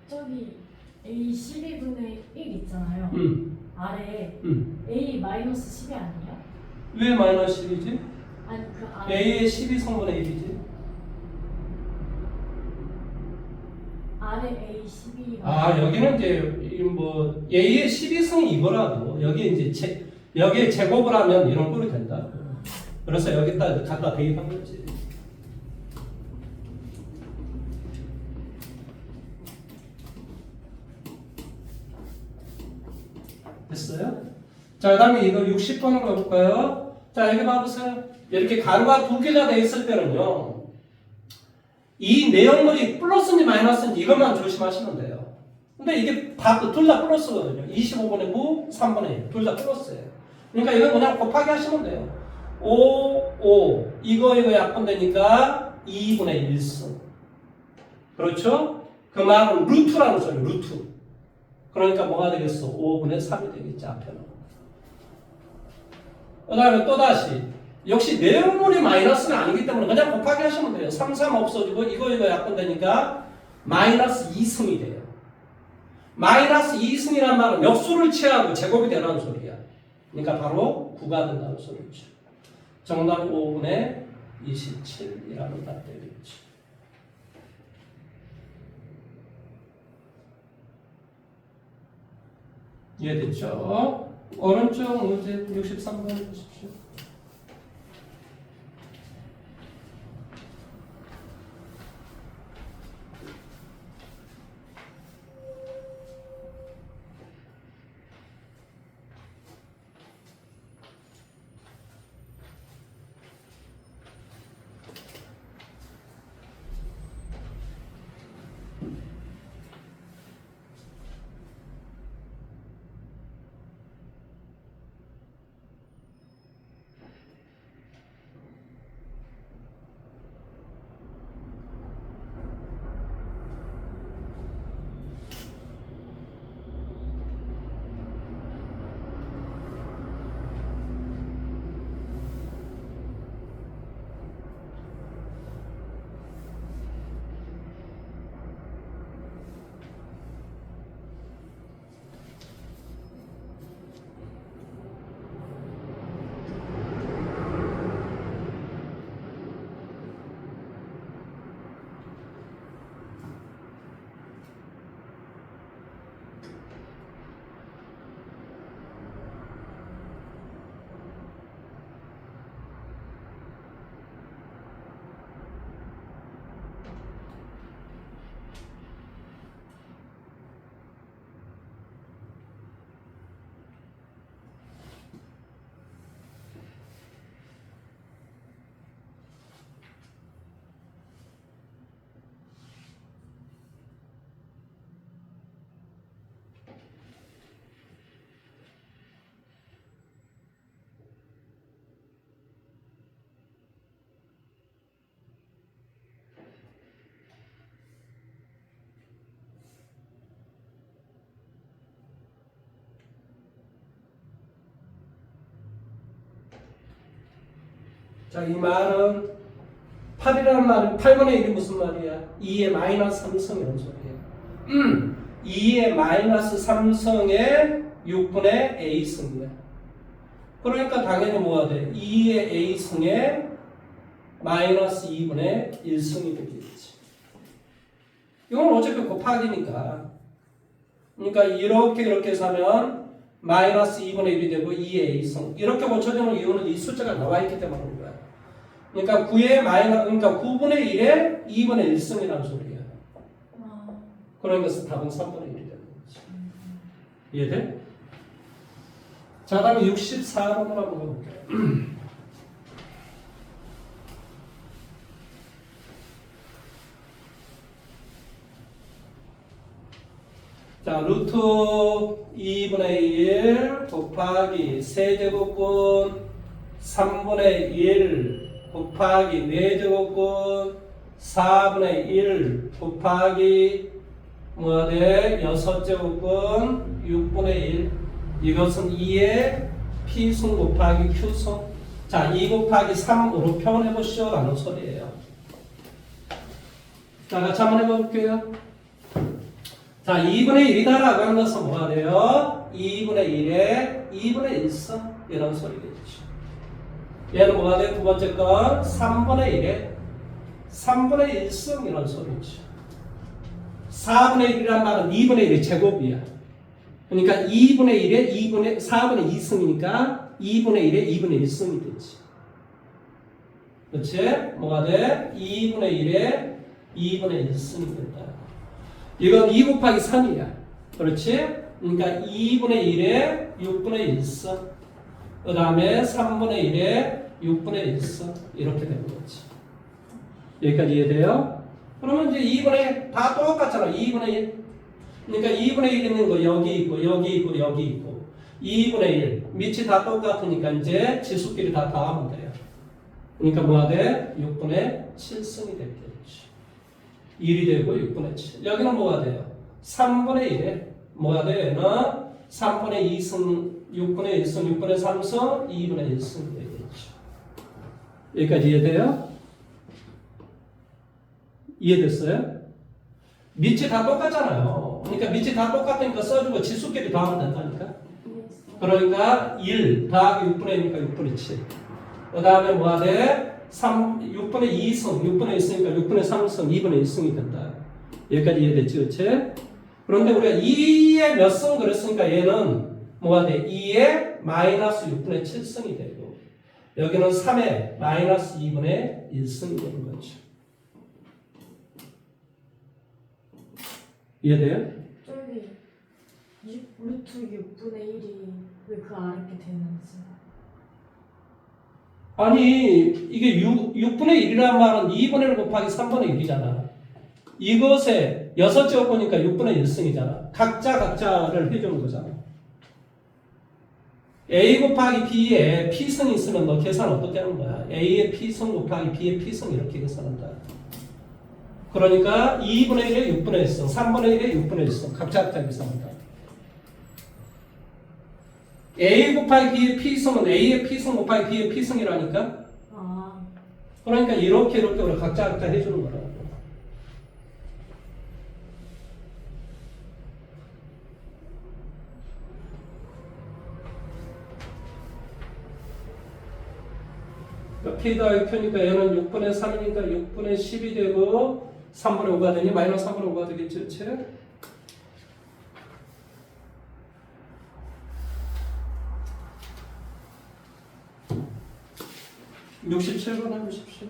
저기 A 12분의 1 있잖아요. 아래에 A 마이너스 10이 아니에요? 왜 마이너스 10이지? 아니 그 아래 A의 12성분의 1이지. 아래 A 12가 아, 여기는 이제 뭐 A의 12승이 이거라도 여기 이제 여기에 제곱을 하면 이런 꼴이 된다. 그래서 여기다 갖다 대입한 거지. 됐어요? 자, 그 다음에 이거 60번으로 가볼까요? 자, 여기 봐보세요. 이렇게 가루가 두 개가 돼 있을 때는요, 이 내용물이 플러스인지 마이너스인지 이것만 조심하시면 돼요. 근데 이게 둘 다 플러스거든요. 25분의 9, 3분의 1. 둘 다 플러스예요. 그러니까 이건 그냥 곱하기 하시면 돼요. 5, 이거 약분되니까 2분의 1승. 그렇죠? 그 말은 루트라는 소리예요. 루트. 그러니까 뭐가 되겠어? 5분의 3이 되겠지, 앞에는. 그 다음에 또다시 역시 내용물이 마이너스는 아니기 때문에 그냥 곱하기 하시면 돼요. 3, 3 없어지고 이거 약분되니까 마이너스 2승이 돼요. 마이너스 2승이란 말은 역수를 취하고 제곱이 되라는 소리야. 그러니까 바로 9가 된다는 소리죠. 정답 5분의 27이라는 답 되겠죠. 이해됐죠? 오른쪽 문제 63번 보십시오. 자, 이 말은 8이라는 말은 8분의 1이 무슨 말이야? 2의 마이너스 3승이라는 소리야. 2의 마이너스 3승의 6분의 a승이야. 그러니까 당연히 뭐가 돼? 2의 a승의 마이너스 2분의 1승이 되겠지. 이건 어차피 곱하기니까. 그러니까 이렇게 해서 하면 마이너스 2분의 1이 되고 2의 a승. 이렇게 고쳐주는 이유는 이 숫자가 나와 있기 때문에 그런 거야. 그러니까 9분의 1에 2분의 1승이라는 소리야. 그러니까 답은 3분의 1이 되는 거지. 이해돼? 자, 다음에 64번을 한번 볼게요. 자, 루트 2분의 1 곱하기 세제곱근 3분의 1 곱하기 4제곱근 4분의 1 곱하기 뭐가 돼? 6제곱근 6분의 1 이것은 2의 P승 곱하기 Q승. 자, 2 곱하기 3으로 표현해 보시오 라는 소리예요. 자, 같이 한번 해볼게요. 자, 2분의 1이다라고 하는 것은 뭐가 돼요? 2분의 1에 2분의 1승 이런 소리겠죠. 얘는 뭐가 돼요? 두 번째 건 3분의 1에 3분의 1승 이런 소리죠. 4분의 1이란 말은 2분의 1의 제곱이야. 그러니까 2분의 1에 4분의 2승이니까 2분의 1에 2분의 1승이 되지. 그렇지? 뭐가 돼? 2분의 1에 2분의 1승이 된다. 이건 2 곱하기 3이야. 그렇지? 그러니까 2분의 1에 6분의 1승. 그 다음에 3분의 1에 6분의 1승. 이렇게 되는 거지. 여기까지 이해돼요? 그러면 이제 2분의 다 똑같잖아. 2분의 1. 그러니까 2분의 1 있는 거 여기 있고 여기 있고 여기 있고 2분의 1 밑이 다 똑같으니까 이제 지수끼리 다 더하면 돼요. 그러니까 뭐가 돼? 6분의 7승이 되겠지. 1이 되고 6분의 7. 여기는 뭐가 돼요? 3분의 1에 뭐가 돼요? 얘는 3분의 2승 6분의 1승 6분의 3승 2분의 1승이 되겠죠. 여기까지 이해돼요? 이해됐어요? 밑이 다 똑같잖아요. 그러니까 밑이 다 똑같으니까 써주고 지수끼리 더하면 된다니까. 그러니까 1 더하기 6분의 1이니까 6분의 7. 그 다음에 뭐가 돼? 6분의 2승, 6분의 1승이니까 6분의 3승, 2분의 1승이 된다. 여기까지 이해됐지, 그렇지? 그런데 우리가 2의 몇 승 그랬으니까 얘는 뭐가 돼? 2의 마이너스 6분의 7승이 되고 여기는 3의 마이너스 2분의 1승이 되는 거죠. 이해돼요? 저기 루트 6분의 1이 왜 그 아래 게 되는지. 아니 이게 6분의 1이라는 말은 2분의 1 곱하기 3분의 1이잖아. 이것에 6제곱보니까 6분의 1승이잖아. 각자를 해주는 거잖아. A 곱하기 B에 P승이 있으면 너 계산 어떻게 하는 거야? A의 P승 곱하기 B의 P승 이렇게 계산한다. 그러니까 2분의 1에 6분의 1승, 3분의 1에 6분의 1승 각자 계산한다. A 곱하기 B의 P승은 A의 P승 곱하기 B의 P승이라니까. 그러니까 이렇게 우리 각자 해주는 거라고. P 더하기 Q니까 얘는 6분의 3이니까 6분의 10이 되고 3분의 5가 되니 마이너스 3분의 5가 되겠지, 그치? (67번) 해보십시오.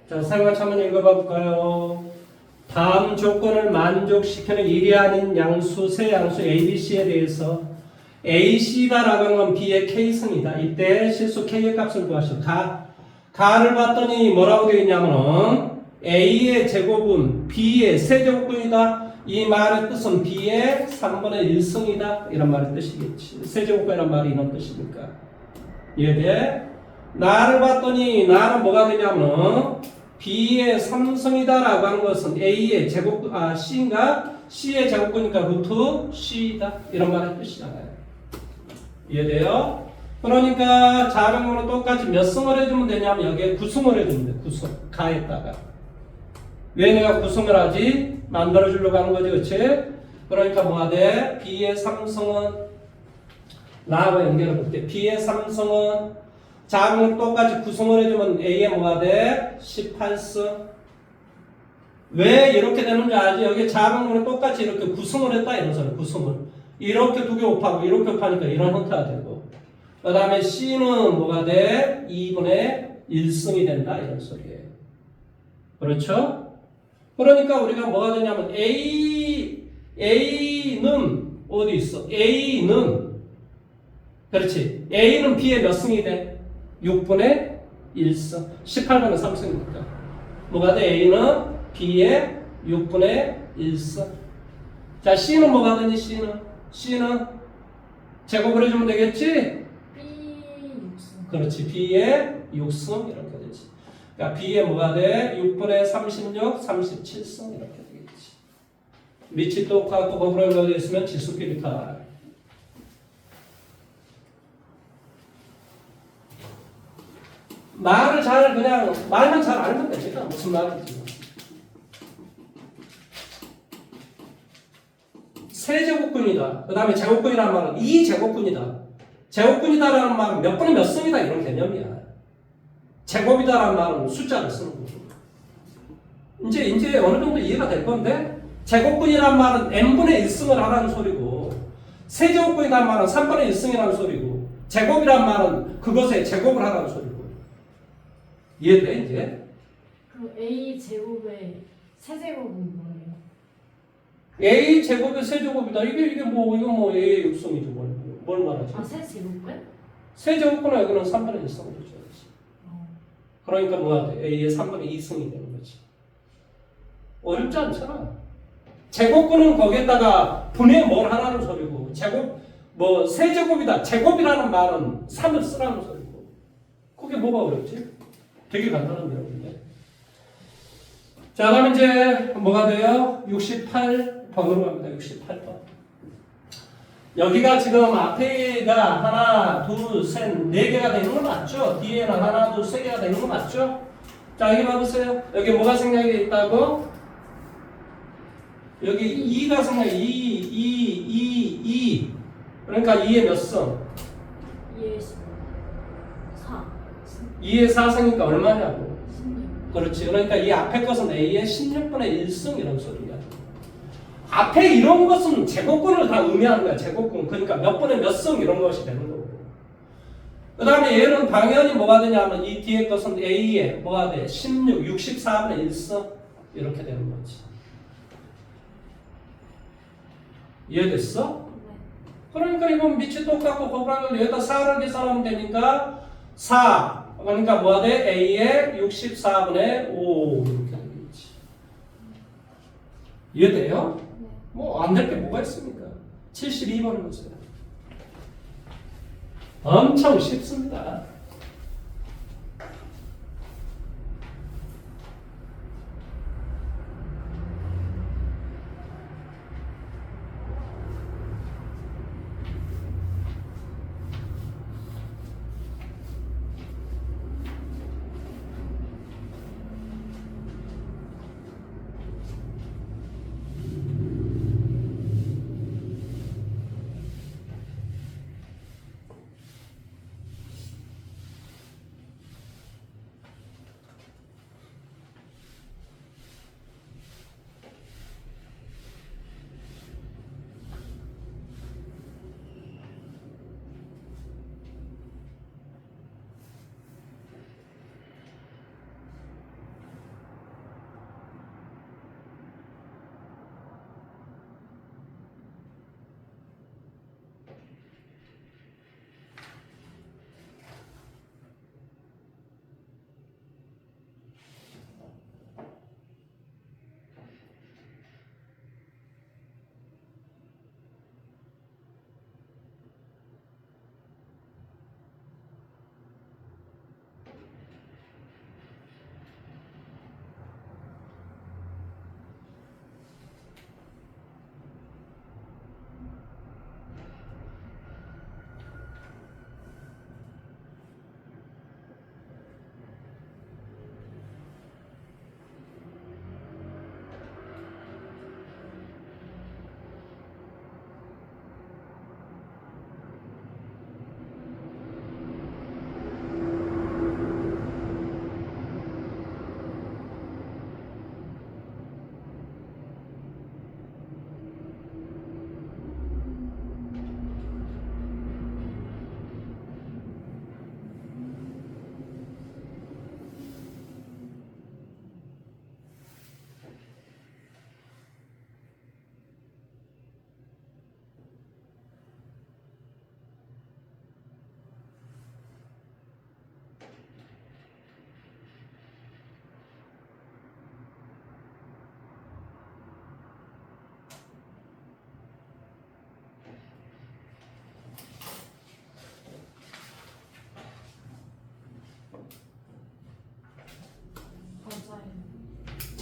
자, 사용하치 한번 읽어봐 볼까요? 다음 조건을 만족시키는 일이 아닌 양수, 세 양수 A, B, C에 대해서 A, C다라고 하는 건 B의 K승이다. 이때 실수 K의 값을 구하시오. 가를 봤더니 뭐라고 되어 있냐면은 A의 제곱은 B의 세제곱근이다. 이 말의 뜻은 B의 3분의 1승이다. 이런 말의 뜻이겠지. 세제곱근이란 말이 이런 뜻이니까. 이해돼? 나를 봤더니 나는 뭐가 되냐면은 B의 3승이다라고 하는 것은 A의 제곱, C인가? C의 제곱근이니까 루트 C이다. 이런 말의 뜻이잖아요. 이해돼요? 그러니까 자명으로 똑같이 몇 승을 해주면 되냐면 여기에 9승을 해주면 돼. 9승. 가에다가. 왜 내가 9승을 하지? 만들어주려고 하는 거지. 그치? 그러니까 뭐가 돼? B의 3승은 나하고 연결해 볼게. B의 3승은 자명으로 똑같이 9승을 해주면 A의 뭐가 돼? 18승. 왜 이렇게 되는지 알지? 여기 자명으로 똑같이 이렇게 9승을 했다. 이런 소리. 9승을. 이렇게 두 개 곱하고 이렇게 곱하니까 이런 형태가 되고 그 다음에 C는 뭐가 돼? 2분의 1승이 된다 이런 소리예요. 그렇죠? 그러니까 우리가 뭐가 되냐면 A는 어디 있어? A는 그렇지. A는 B의 몇 승이 돼? 6분의 1승 18분의 3승이니까 뭐가 돼? A는 B의 6분의 1승. 자, C는 뭐가 되니? C는 제곱을 해주면 되겠지? B 6승. 그렇지. B의 6승 이렇게 되지. 그러니까 B의 뭐가 돼? 6분의 36, 37승 이렇게 되겠지. 밑이 똑같고 거꾸로 연결되어 있으면 지수끼리다. 말을 잘 그냥 말만 잘 알면 됩니다. 무슨 말인지. 세제곱근이다. 그 다음에 제곱근이라는 말은 2제곱근이다. 제곱근이다라는 말은 몇 분의 몇 승이다 이런 개념이야. 제곱이다라는 말은 숫자를 쓰는 거고. 이제 어느 정도 이해가 될 건데 제곱근이라는 말은 n분의 1승을 하라는 소리고 세제곱근이라는 말은 3분의 1승이라는 소리고 제곱이라는 말은 그것의 제곱을 하라는 소리고. 이해돼 이제? 그럼 A 제곱의 세제곱은 뭐예요? A 제곱의 세제곱이다. 이게 뭐 A의 육성이죠. 뭘 말하지? 세제곱은? 세제곱은 여기는 3분의 1승을 줘야지. 그러니까 뭐가 돼? A의 3분의 2승이 되는 거지. 어렵지 않잖아. 제곱근은 거기에다가 분의 뭘 하라는 소리고 세제곱이다. 제곱이라는 말은 3을 쓰라는 소리고. 그게 뭐가 어렵지? 되게 간단한 내용인데. 자, 그럼 이제 뭐가 돼요? 68번으로 갑니다. 68번. 여기가 지금 앞에가 하나, 둘, 셋, 네 개가 되는 거 맞죠? 뒤에는 하나, 둘, 세 개가 되는 거 맞죠? 자, 여기 봐보세요. 여기 뭐가 생략이 있다고? 여기 2가 생략, 2. 그러니까 2의 몇 승? 2의 4. 2의 4승이니까 얼마냐고? 16. 그렇지. 그러니까 이 앞에 것은 A의 16분의 1승 이런 소리야. 앞에 이런 것은 제곱근을 다 의미하는 거야. 제곱근. 그러니까 몇 분의 몇 승 이런 것이 되는 거고. 그 다음에 얘는 당연히 뭐가 되냐면 이 뒤에 것은 A의 뭐가 돼? 16, 64분의 1승 이렇게 되는 거지. 이해됐어? 네. 그러니까 이건 밑이 똑같고 거꾸로 여기다 4를 계산하면 되니까 4 그러니까 뭐가 돼? A의 64분의 5 이렇게 되겠지. 이해돼요? 네. 뭐 안 될 게 뭐가 있습니까? 72번을 보세요. 엄청 쉽습니다.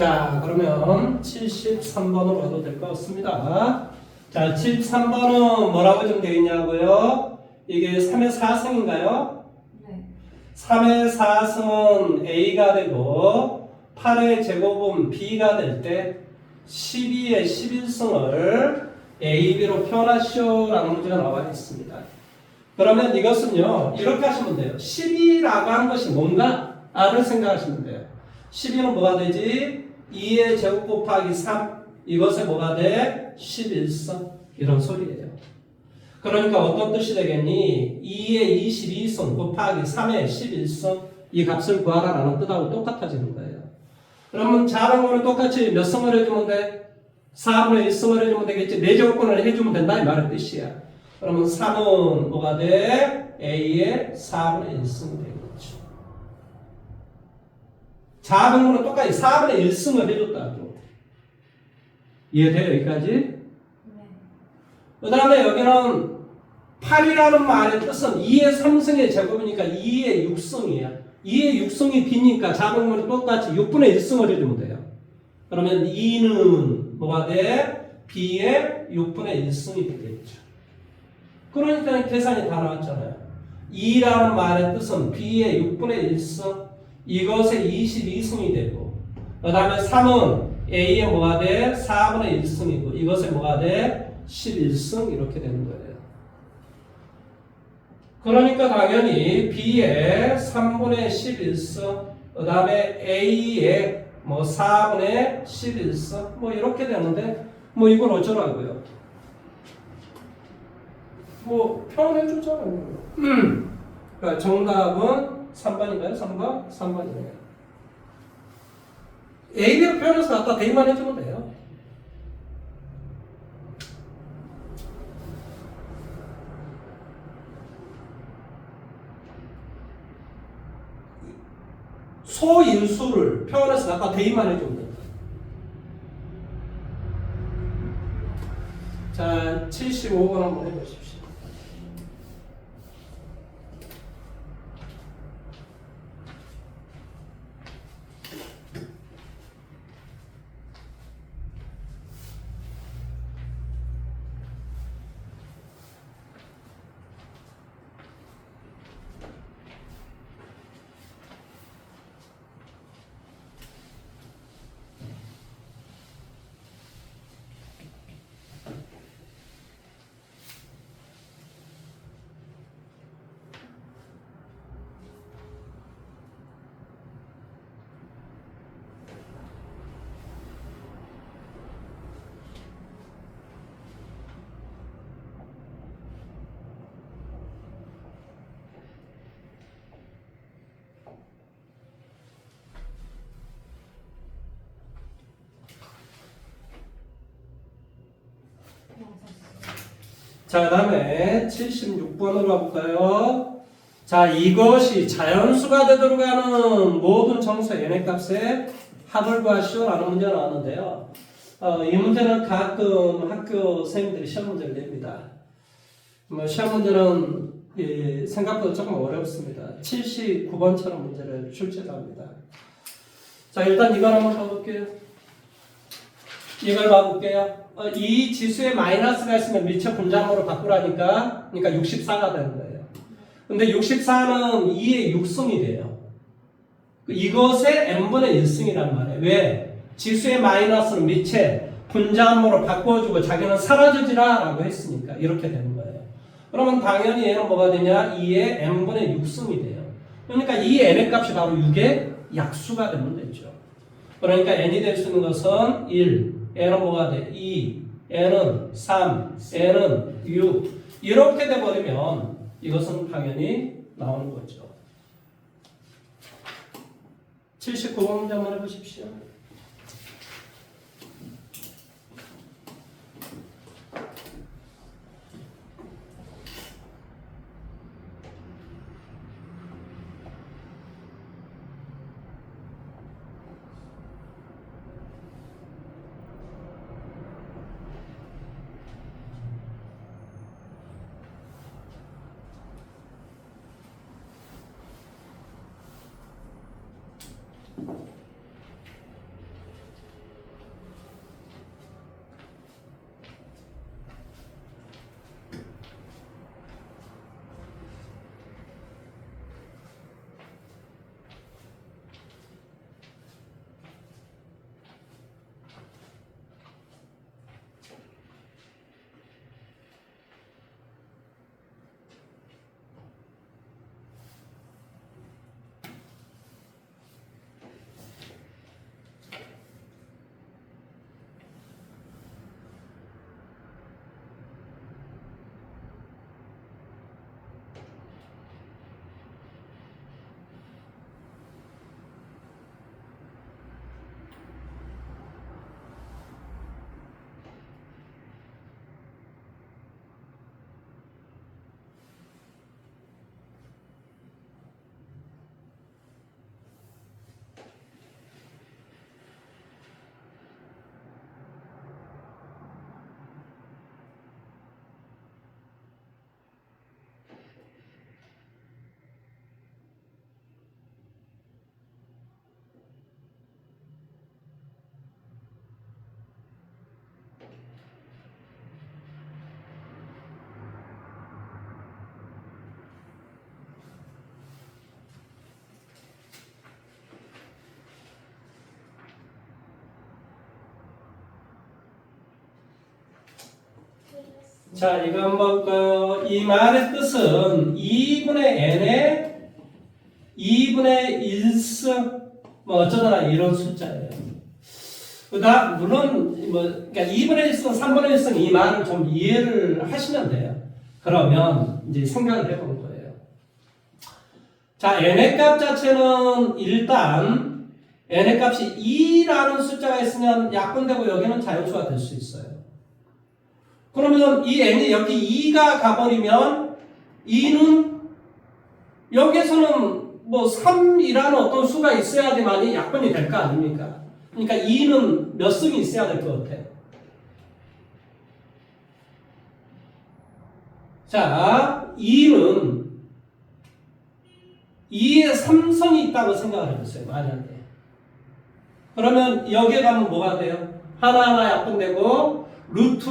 자, 그러면 73번으로 가도 될 것 같습니다. 자, 73번은 뭐라고 좀 되어 있냐고요? 이게 3의 4승인가요? 네. 3의 4승은 A가 되고 8의 제곱은 B가 될 때 12의 11승을 A, B로 표현하시오라는 문제가 나와 있습니다. 그러면 이것은요, 이렇게 하시면 돼요. 12라고 한 것이 뭔가? 를 생각하시면 돼요. 12는 뭐가 되지? 2의 제곱 곱하기 3. 이것에 뭐가 돼? 11성. 이런 소리예요. 그러니까 어떤 뜻이 되겠니? 2의 22성 곱하기 3의 11성. 이 값을 구하라라는 뜻하고 똑같아지는 거예요. 그러면 자랑으로 똑같이 몇 성을 해주면 돼? 4분의 1성을 해주면 되겠지. 4제곱근을 해주면 된다 이 말의 뜻이야. 그러면 3은 뭐가 돼? A의 4분의 1승이 되겠죠. 자분은 똑같이 4분의 1승을 해줬다고. 이해돼요 여기까지? 네. 그 다음에 여기는 8이라는 말의 뜻은 2의 3승의 제곱이니까 2의 6승이야. 2의 6승이 B니까 자분은 똑같이 6분의 1승을 해주면 돼요. 그러면 2는 뭐가 돼? B의 6분의 1승이 되겠죠. 그러니까 계산이 다 나왔잖아요. 2라는 말의 뜻은 B의 6분의 1승, 이것의 22승이 되고, 그 다음에 3은 A의 뭐가 돼? 4분의 1승이고, 이것의 뭐가 돼? 11승, 이렇게 되는 거예요. 그러니까 당연히 B의 3분의 11승, 그 다음에 A의 뭐 4분의 11승, 뭐 이렇게 되는데, 뭐 이걸 어쩌라고요? 뭐 표현해 주잖아요. 그러니까 정답은 3번인가요? 3번? 3번이네요. A, B로 표현해서 갖다 대입만 해주면 돼요. 소인수를 표현해서 갖다 대입만 해주면 됩니다. 자, 75번 한번 해보십시오. 자, 그 다음에 76번으로 가볼까요? 자, 이것이 자연수가 되도록 하는 모든 정수의 n의 합을 구하시오라는 문제가 나왔는데요. 이 문제는 가끔 학교 선생님들이 시험 문제를 냅니다. 뭐 시험 문제는 생각보다 조금 어렵습니다. 79번처럼 문제를 출제합니다. 자, 일단 이걸 한번 봐볼게요. 이걸 봐볼게요. 이 지수에 마이너스가 있으면 미처 분자함으로 바꾸라니까, 그러니까 64가 되는 거예요. 근데 64는 2의 6승이 돼요. 이것의 n분의 1승이란 말이에요. 왜? 지수의 마이너스는 미처 분자함으로 바꿔주고 자기는 사라지지라 라고 했으니까 이렇게 되는 거예요. 그러면 당연히 얘는 뭐가 되냐? 2의 n분의 6승이 돼요. 그러니까 이 n의 값이 바로 6의 약수가 되면 되죠. 그러니까 n이 될 수 있는 것은 1, n은 뭐가 돼? 2, n은 3, n은 6. 이렇게 돼버리면 이것은 당연히 나오는 거죠. 79번 문제 한번 해보십시오. 자, 이거 한번 이 말의 뜻은 2분의 n의 2분의 1승 뭐 어쩌다 이런 숫자예요. 그러니까 물론 뭐 그러니까 2분의 1승, 3분의 1승 이 말을 좀 이해를 하시면 돼요. 그러면 이제 생각을 해보는 거예요. 자, n의 값 자체는 일단 n의 값이 2라는 숫자가 있으면 약분되고 여기는 자연수가 될 수 있어요. 그러면 이 n이 여기 2가 가버리면 2는 여기에서는 뭐 3이라는 어떤 수가 있어야지만이 약분이 될 거 아닙니까? 그러니까 2는 몇 승이 있어야 될 것 같아? 자, 2는 2에 3승이 있다고 생각을 해보세요. 만약에. 그러면 여기에 가면 뭐가 돼요? 하나하나 약분되고 루트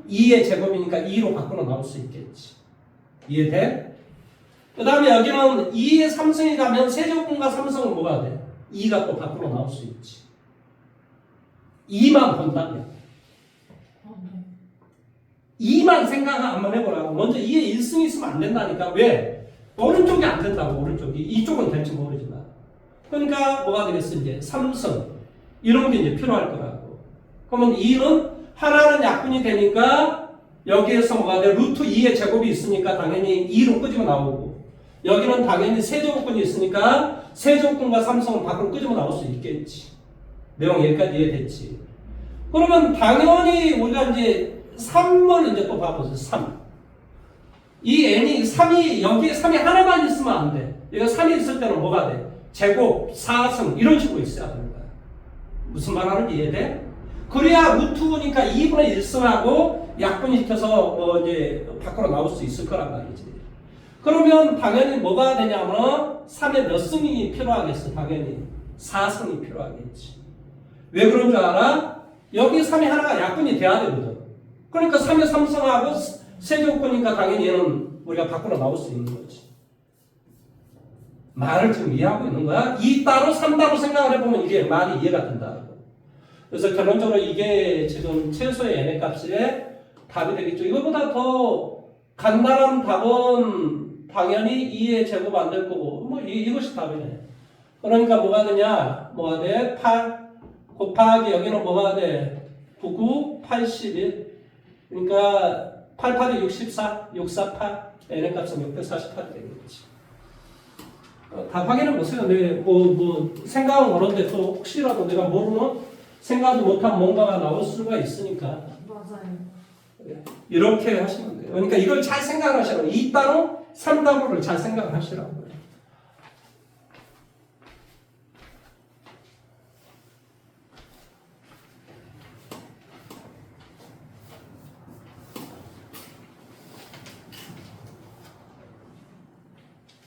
2의 제곱이니까 2로 바꾸어 나올 수 있겠지. 이해돼? 그 다음에 여기는 2의 3승이 가면 세제곱분과 3승은 뭐가 돼? 2가 또 밖으로 나올 수 있지. 2만 본다면. 2만 생각을 한번 해보라고. 먼저 2의 1승이 있으면 안 된다니까. 왜? 오른쪽이 안 된다고, 오른쪽이. 이쪽은 될지 모르지만. 그러니까 뭐가 되겠어, 이제? 3승. 이런 게 이제 필요할 거라고. 그러면 2는 하나는 약분이 되니까 여기에서 뭐가 돼? 루트 2의 제곱이 있으니까 당연히 2로 끄집어 나오고 여기는 당연히 세제곱근이 있으니까 세제곱근과 3승은 밖으로 끄집어 나올 수 있겠지. 내용 여기까지 이해됐지? 그러면 당연히 우리가 이제 3을 이제 또 봐보세요. 3. 이 n이 3이 여기에 3이 하나만 있으면 안 돼. 여기 3이 있을 때는 뭐가 돼? 제곱, 4승 이런 식으로 있어야 되는 거야. 무슨 말 하는지 이해돼? 그래야 루트니까 2분의 1승하고 약분시켜서 이제 밖으로 나올 수 있을 거란 말이지. 그러면 당연히 뭐가 되냐면 3에 몇 승이 필요하겠어? 당연히 4승이 필요하겠지. 왜 그런 줄 알아? 여기 3이 하나가 약분이 돼야 되거든. 그러니까 3에 3승하고 세제곱이니까 당연히 얘는 우리가 밖으로 나올 수 있는 거지. 말을 지금 이해하고 있는 거야? 2 따로 3 따로 생각을 해보면 이게 말이 이해가 된다. 그래서 결론적으로 이게 지금 최소의 n의 값에 답이 되겠죠. 이거보다 더 간단한 답은 당연히 2의 제곱 안 될 거고 뭐 이것이 답이네. 그러니까 뭐가 되냐? 뭐가 돼? 8 곱하기 여기는 뭐가 돼? 9, 9, 81. 그러니까 8, 8이 64, 648. n의 값은 648이 되겠지. 답 확인해 보세요. 네, 뭐 생각은 그런데 또 혹시라도 내가 모르는 생각도 못한 뭔가가 나올 수가 있으니까. 맞아요. 이렇게 하시면 돼요. 그러니까 이걸 잘 생각을 하시라고. 2 따로 3 따로를 잘 생각을 하시라고.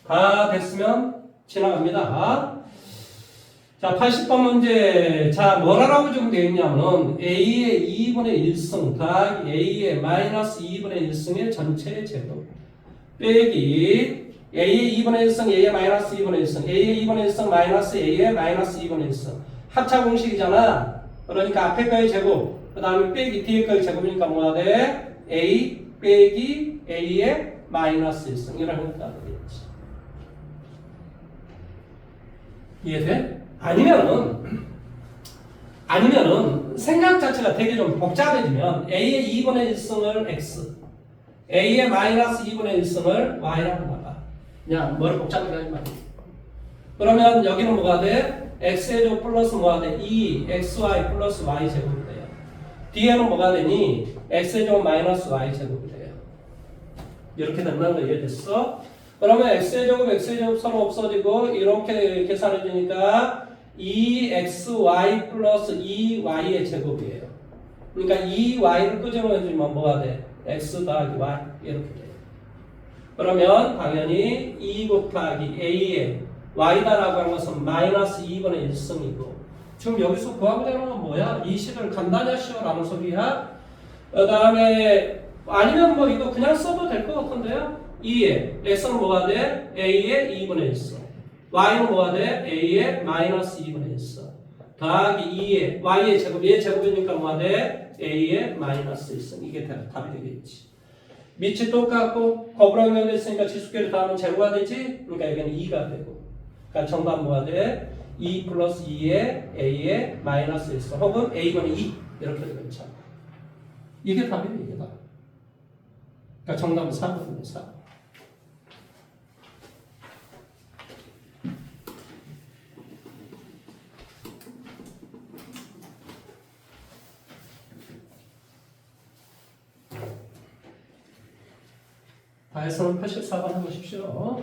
다 됐으면 지나갑니다. 자, 80번 문제. 자, 뭐라고 좀 되어 있냐면 A의 2분의 1승 더하기 A의 마이너스 2분의 1승의 전체 제곱 빼기 A의 2분의 1승 A의 마이너스 2분의 1승 A의 2분의 1승 마이너스 A의 마이너스 2분의 1승 합차 공식이잖아. 그러니까 앞에 거의 제곱 그 다음에 빼기 뒤에 거의 제곱이니까 뭐가 돼? A 빼기 A의 마이너스 1승 이러니까 되겠지. 이해돼? 아니면은 생각 자체가 되게 좀 복잡해지면 A의 2분의 1승을 X, A의 마이너스 2분의 1승을 Y라고 나가. 그냥 머리 복잡하게 하지 말고. 그러면 여기는 뭐가 돼? X의 제곱 플러스 뭐가 돼? 2XY 플러스 Y 제곱이 돼요. 뒤에는 뭐가 되니? X의 제곱 마이너스 Y 제곱이 돼요. 이렇게 된다는 거 이해됐어? 그러면 X의 제곱 서로 없어지고 이렇게 계산해주니까 2xy 플러스 2y의 제곱이에요. 그러니까 2y를 끄집어내주면 뭐가 돼? x 더하기 y 이렇게 돼요. 그러면 당연히 2 곱하기 a의 y다라고 하는 것은 마이너스 2분의 1승이고 지금 여기서 구하고자 하는 건 뭐야? 이 식을 간단히 하시오라는 소리야. 그 다음에 아니면 뭐 이거 그냥 써도 될 것 같은데요? 2의 x는 뭐가 돼? a의 2분의 1승 y는 뭐가 돼? a의 마이너스 2분의 1승 더하기 2의 y의 제곱 얘 제곱이니까 뭐가 돼? a의 마이너스 1승 이게 답이 되겠지. 밑이 똑같고 거부랑 연결됐으니까 지수끼리 더하면 제로가 되지? 그러니까 여기는 2가 되고. 그러니까 정답 뭐가 돼? 2 플러스 2에 A에 마이너스 1 혹은 A분의 2 이렇게 되겠죠. 이게 답이에요. 이게 답. 그러니까 정답은 4번입니다. 4. 다해서는 84번 해보십시오.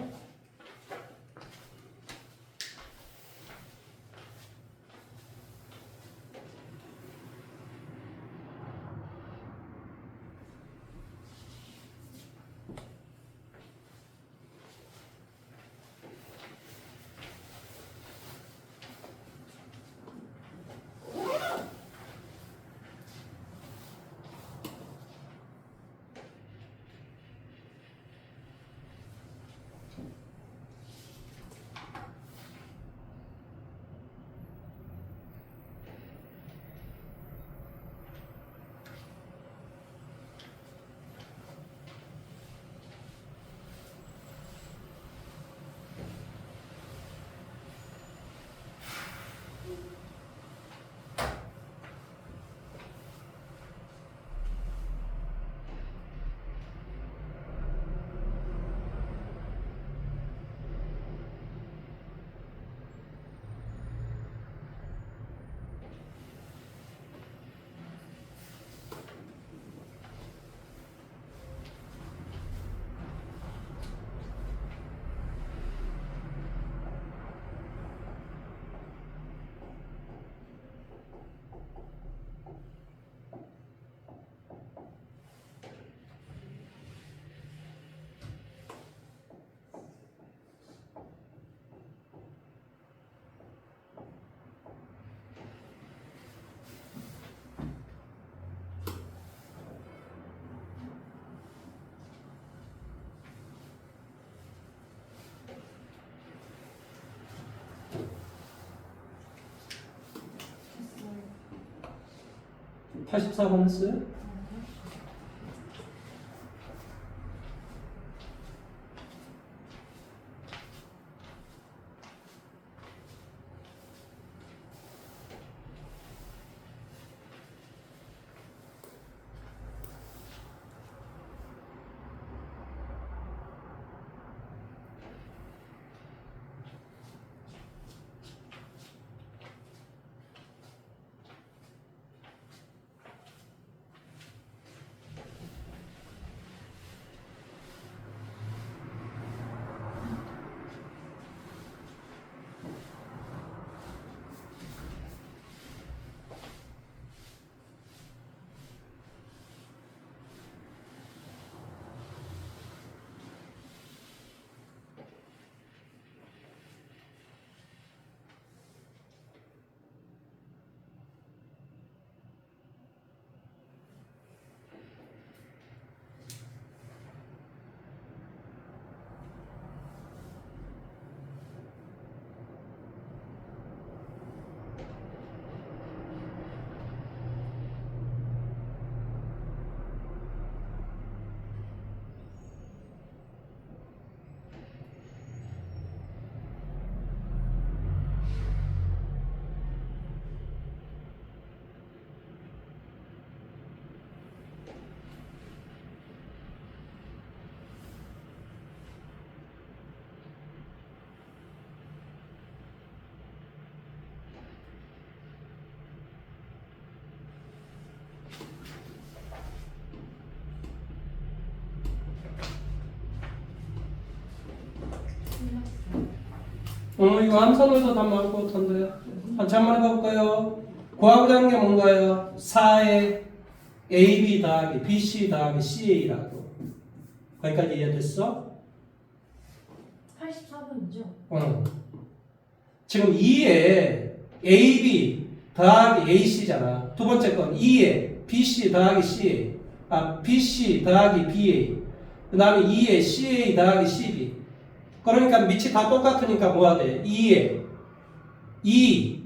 했어요. 84번 했어요? 이거 함선에서 답 나올 것 같은데. 같이 한번 해볼까요? 구하고자 하는 게 뭔가요? 4에 AB 더하기 BC 더하기 CA라고. 거기까지 이해됐어? 84번이죠? 지금 2에 AB 더하기 AC잖아. 두 번째 건 2에 BC 더하기 CA. BC 더하기 BA. 그 다음에 2에 CA 더하기 CB. 그러니까 밑이 다 똑같으니까 뭐가 돼? 2에 2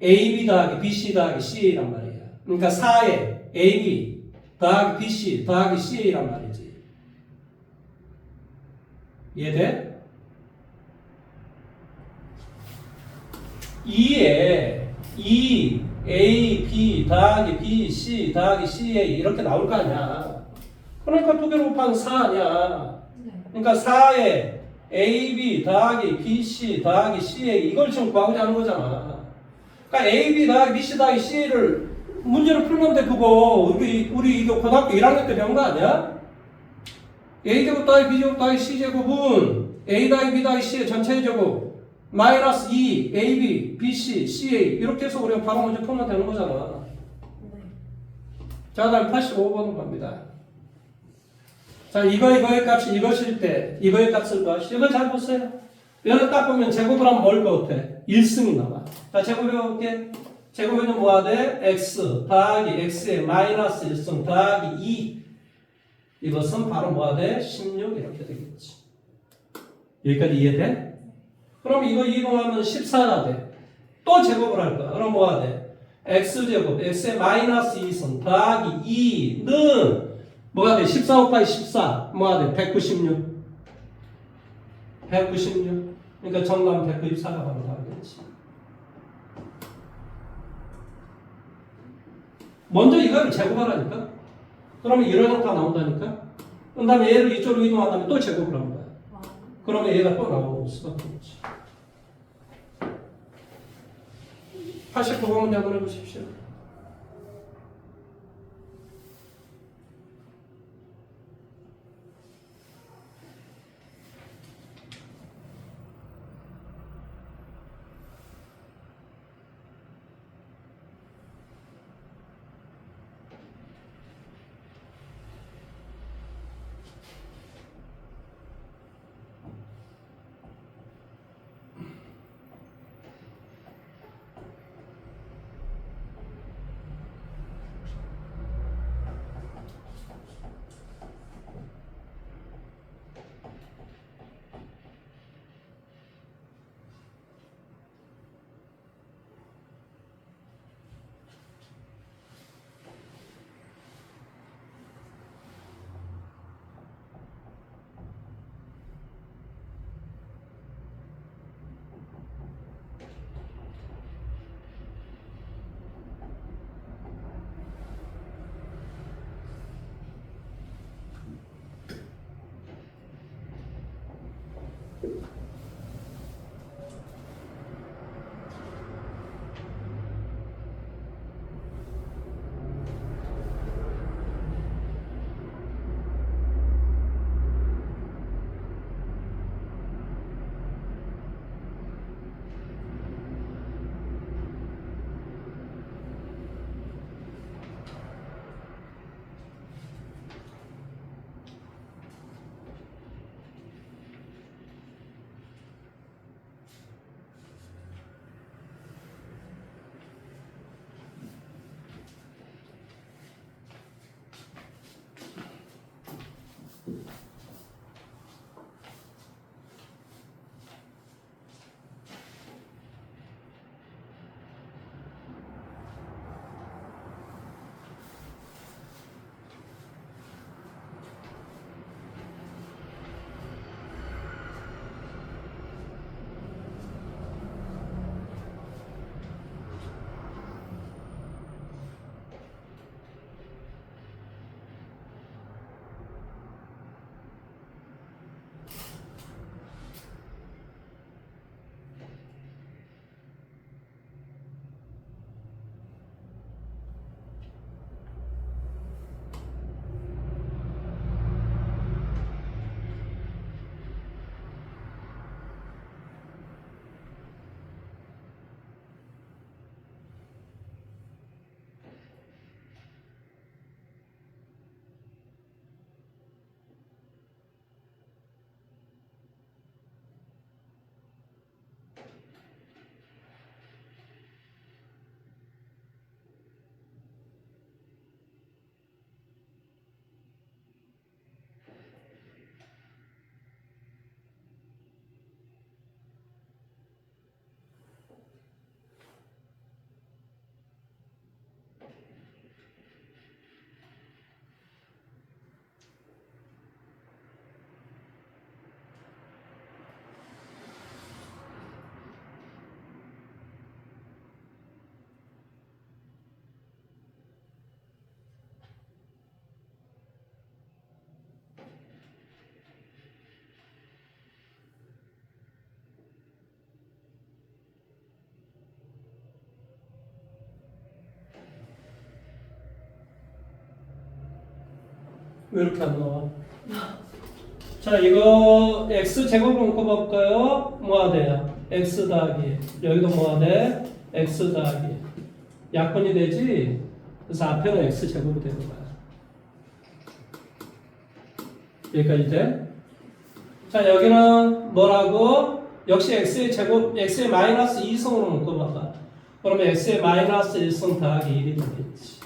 AB 더하기 BC 더하기 CA란 말이야. 그러니까 4에 AB 더하기 BC 더하기 CA란 말이지. 이해돼? 2에 2 A, B 더하기 B, C 더하기 CA 이렇게 나올 거 아니야. 그러니까 두 개로 곱하면 4 아니야. 네. 그러니까 4에 AB 더하기 BC 더하기 CA 이걸 지금 구하고자 하는 거잖아. 그러니까 AB 더하기 BC 더하기 CA를 문제를 풀면 돼 그거. 우리 이거 고등학교 1학년 때 배운 거 아니야? A제곱 더하기 B제곱 더하기 C제곱은 A 더하기 B 더하기 C의 전체의 제곱 마이너스 2 AB, BC, CA 이렇게 해서 우리가 바로 문제 풀면 되는 거잖아. 네. 자, 다음 85번으로 갑니다. 자, 이거의 값이 이것일 때 이거의 값을 구하시오. 이거 잘 보세요. 여기 딱 보면 제곱을 하면 뭘 것 같아? 1승이 나와. 자, 제곱해볼게. 제곱에는 뭐가 돼? x 더하기 x의 마이너스 1승 더하기 2. 이것은 바로 뭐가 돼? 16 이렇게 되겠지. 여기까지 이해돼? 그럼 이거 이동하면 14가 돼. 또 제곱을 할 거야. 그럼 뭐가 돼? x제곱, x의 마이너스 2승 더하기 2는 뭐가 돼? 14 곱하기 14 뭐가 돼? 196 196 그러니까 정답은 194가 바로 나오겠지. 먼저 이거를 제곱하라니까. 그러면 이런 형태가 나온다니까. 그 다음에 얘를 이쪽으로 이동한 다음에 또 제곱을 한 거야. 와. 그러면 얘가 또 나올 수밖에 없지. 89번 문제 한번 해보십시오. 왜 이렇게 안 나와? 자, 이거 x제곱으로 묶어볼까요? 뭐가 돼요? x 더하기. 여기도 뭐가 돼? x 더하기. 약분이 되지? 그래서 앞에는 x제곱이 되는 거야. 여기까지 돼? 자, 여기는 뭐라고? 역시 x의 제곱, x의 마이너스 2승으로 묶어봐봐. 그러면 x의 마이너스 1승 더하기 1이 되겠지.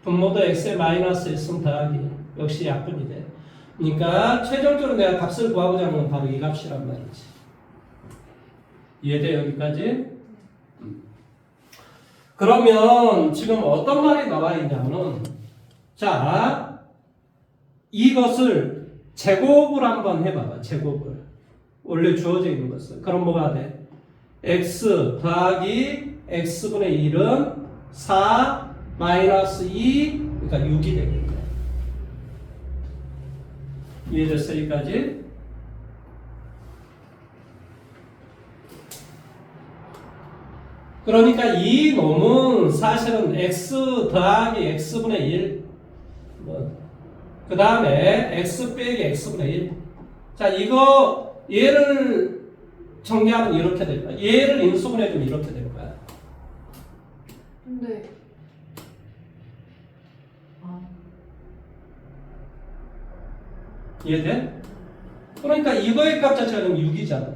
분모도 x의 마이너스 1승 더하기. 역시 약분이 돼. 그러니까 최종적으로 내가 값을 구하고자 하면 바로 이 값이란 말이지. 이해돼 여기까지? 그러면 지금 어떤 말이 나와 있냐면은 자 이것을 제곱을 한번 해봐봐. 제곱을 원래 주어져 있는 것을. 그럼 뭐가 돼? x 더하기 x분의 1은 4 마이너스 2 그러니까 6이 되겠네. 이해됐어 여기까지? 그러니까 이 놈은 사실은 x 더하기 x분의 1, 그 다음에 x 빼기 x분의 1. 자, 이거 얘를 정리하면 이렇게 될 거야. 얘를 인수분해주면 이렇게 될 거야. 근데 이해돼? 그러니까 이거의 값 자체가 그럼 6이잖아.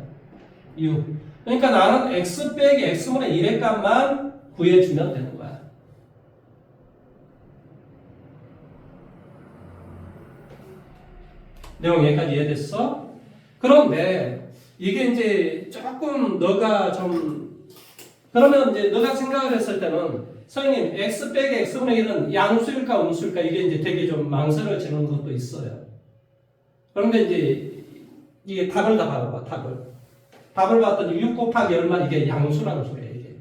6. 그러니까 나는 x 빼기 x분의 1의 값만 구해주면 되는 거야. 내용 여기까지 이해됐어? 그런데 이게 이제 조금 너가 좀 그러면 이제 너가 생각을 했을 때는 선생님 x 빼기 x분의 1은 양수일까 음수일까 이게 이제 되게 좀 망설여지는 것도 있어요. 그런데 이제 이게 답을 다 봐봐. 답을 봤더니 6 곱하기 얼마 이게 양수라는 소리야 이게.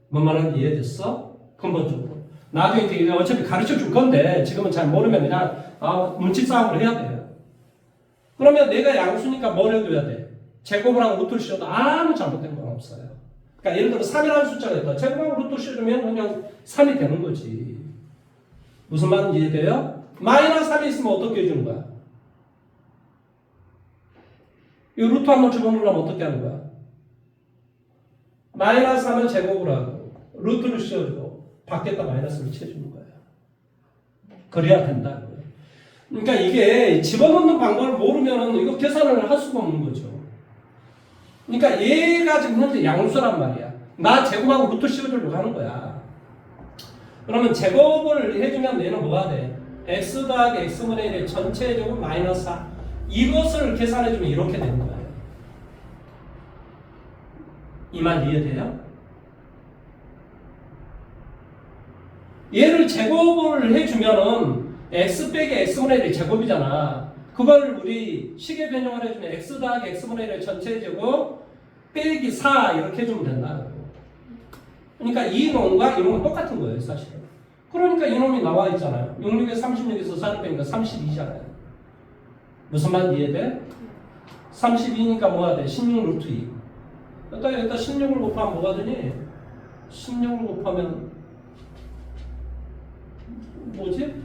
뭔 말인지 이해됐어? 근본적으로. 나중에 이제 어차피 가르쳐 줄 건데 지금은 잘 모르면 그냥 문치 싸움을 해야 돼요. 그러면 내가 양수니까 뭘 해줘야 돼? 제곱을 하고 루트를 씌워도 아무 잘못된 건 없어요. 그러니까 예를 들어 3이라는 숫자가 있다. 제곱하고 루트 씌워주면 그냥 3이 되는 거지. 무슨 말인지 이해돼요? 마이너스 3이 있으면 어떻게 해주는 거야? 이 루트 한번 집어넣으려면 어떻게 하는 거야? 마이너스 3을 제곱을 하고 루트를 씌워주고 밖에다 마이너스를 쳐주는 거예요. 그래야 된다고요. 그러니까 이게 집어넣는 방법을 모르면 이거 계산을 할 수가 없는 거죠. 그러니까 얘가 지금 현재 양수란 말이야. 나 제곱하고 루트 씌워주려고 하는 거야. 그러면 제곱을 해주면 얘는 뭐가 돼? x 더하기 x분의 1의 전체 제곱 마이너스 4. 이것을 계산해주면 이렇게 되는 거예요. 이 말 이해돼요? 얘를 제곱을 해주면은 x 빼기 x분의 1이 제곱이잖아. 그걸 우리 식의 변형을 해주면 x 더하기 x분의 1의 전체 제곱 빼기 4 이렇게 해주면 된다. 그러니까 이 놈과 이 놈은 똑같은 거예요, 사실은. 그러니까 이 놈이 나와 있잖아요. 66에 36에서 4를 빼니까 32잖아요. 무슨 말 이해돼? 32니까 뭐가 돼? 16 루트 2. 그러니까 여기다 16을 곱하면 뭐가 되니? 16을 곱하면 뭐지?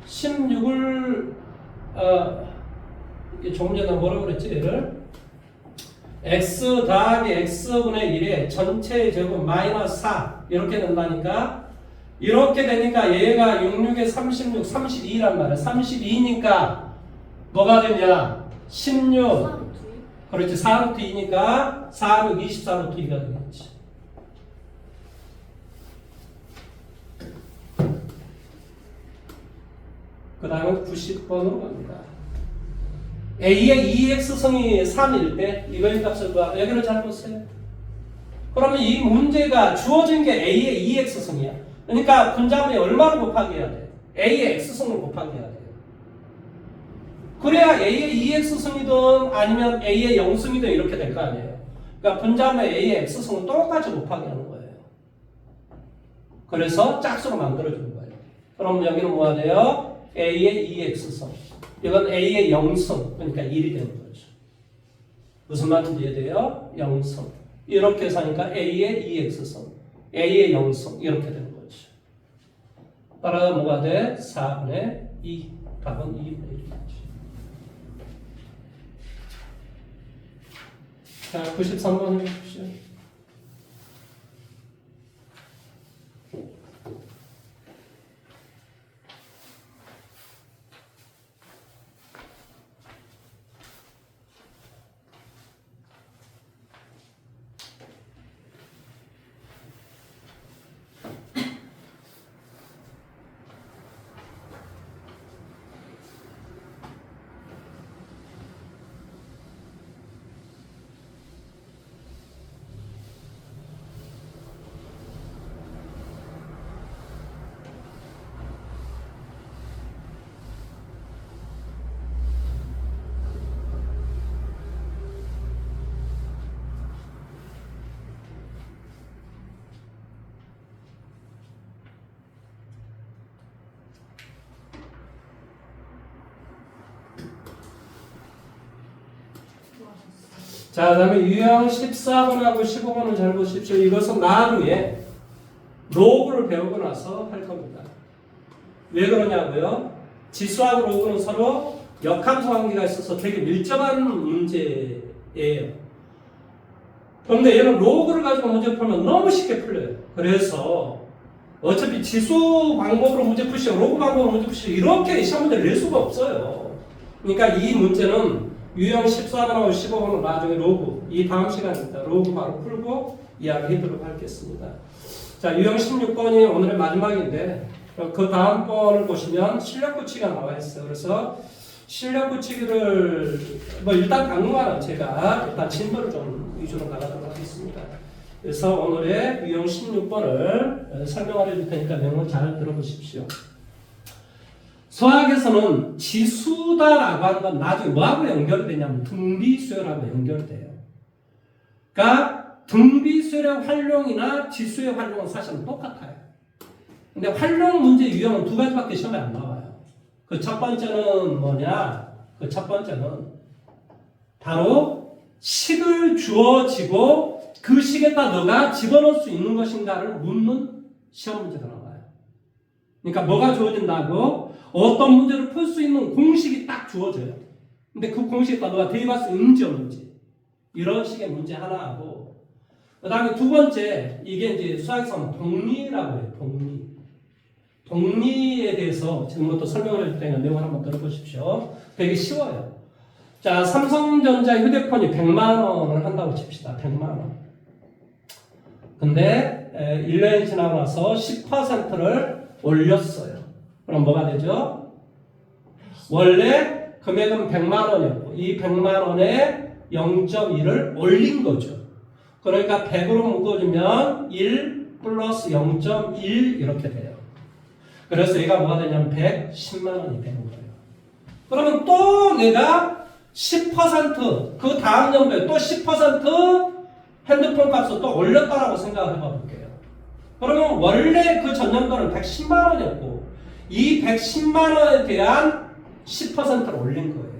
16을 이게 조금 전에 뭐라고 그랬지? 얘를 x 더하기 x분의 1의 전체 제곱 마이너스 4 이렇게 된다니까 이렇게 되니까 얘가 66에 36, 32란 말이야. 32니까 뭐가 되냐? 16 그렇지 4루트 2니까 4루 24루트 2가 되겠지. 그 다음은 90번으로 갑니다. A의 2x승이 3일 때 이거의 값을 구하 여기를 잘 보세요. 그러면 이 문제가 주어진 게 A의 2x승이야. 그러니까 분자분이 얼마를 곱하기 해야 돼? A의 x승을 곱하기 해야 돼. 그래야 A의 2x승이든 아니면 A의 0승이든 이렇게 될 거 아니에요. 그러니까 분자분의 A의 x승은 똑같이 곱하기 하는 거예요. 그래서 짝수로 만들어주는 거예요. 그럼 여기는 뭐가 돼요? A의 2x승. 이건 A의 0승. 그러니까 1이 되는 거죠. 무슨 말인지 이해돼요? 0승. 이렇게 해서 하니까 A의 2x승. A의 0승. 이렇게 되는 거죠. 따라가 뭐가 돼? 4분의 2. 답은 2분의 1. 자, 93번 해주십시오. 자, 그 다음에 유형 14번하고 15번을 잘 보십시오. 이것은 나중에 로그를 배우고 나서 할 겁니다. 왜 그러냐고요? 지수하고 로그는 서로 역함수 관계가 있어서 되게 밀접한 문제예요. 그런데 얘는 로그를 가지고 문제 풀면 너무 쉽게 풀려요. 그래서 어차피 지수 방법으로 문제 푸시고 로그 방법으로 문제 푸시고 이렇게 시험 문제를 낼 수가 없어요. 그러니까 이 문제는 유형 14번하고 15번은 나중에 로그, 이 다음 시간입니다. 로그 바로 풀고 이야기해보도록 하겠습니다. 자, 유형 16번이 오늘의 마지막인데 그 다음 번을 보시면 실력 굳히기가 나와 있어요. 그래서 실력 굳히기를 뭐 일단 당분간은 제가 일단 진도를 좀 위주로 나가도록 하겠습니다. 그래서 오늘의 유형 16번을 설명을 해줄 테니까 명문 잘 들어보십시오. 수학에서는 지수다라고 하는 건 나중에 뭐하고 연결되냐면 등비수열하고 연결돼요. 그러니까 등비수열의 활용이나 지수의 활용은 사실은 똑같아요. 근데 활용 문제 유형은 두 가지밖에 시험에 안 나와요. 그 첫 번째는 뭐냐? 그 첫 번째는 바로 식을 주어지고 그 식에다 너가 집어넣을 수 있는 것인가를 묻는 시험 문제가 나와요. 그러니까 뭐가 주어진다고? 어떤 문제를 풀 수 있는 공식이 딱 주어져요. 근데 그 공식에다 너가 대입할 수 있는지 없는지. 이런 식의 문제 하나 하고. 그 다음에 두 번째, 이게 이제 수학에서는 동리라고 해요. 동리. 동리에 대해서 지금부터 설명을 해줄 테니까 내용을 한번 들어보십시오. 되게 쉬워요. 자, 삼성전자 휴대폰이 100만 원을 한다고 칩시다. 100만 원. 근데 1년이 지나고 나서 10%를 올렸어요. 그럼 뭐가 되죠? 원래 금액은 100만 원이었고 이 100만 원에 0.1을 올린 거죠. 그러니까 100으로 묶어주면 1 플러스 0.1 이렇게 돼요. 그래서 얘가 뭐가 되냐면 110만 원이 되는 거예요. 그러면 또 내가 10%그 다음 연도에 또 10% 핸드폰 값을 또 올렸다라고 생각을 해봐 볼게요. 그러면 원래 그 전년도는 110만 원이었고 이 110만 원에 대한 10%를 올린 거예요.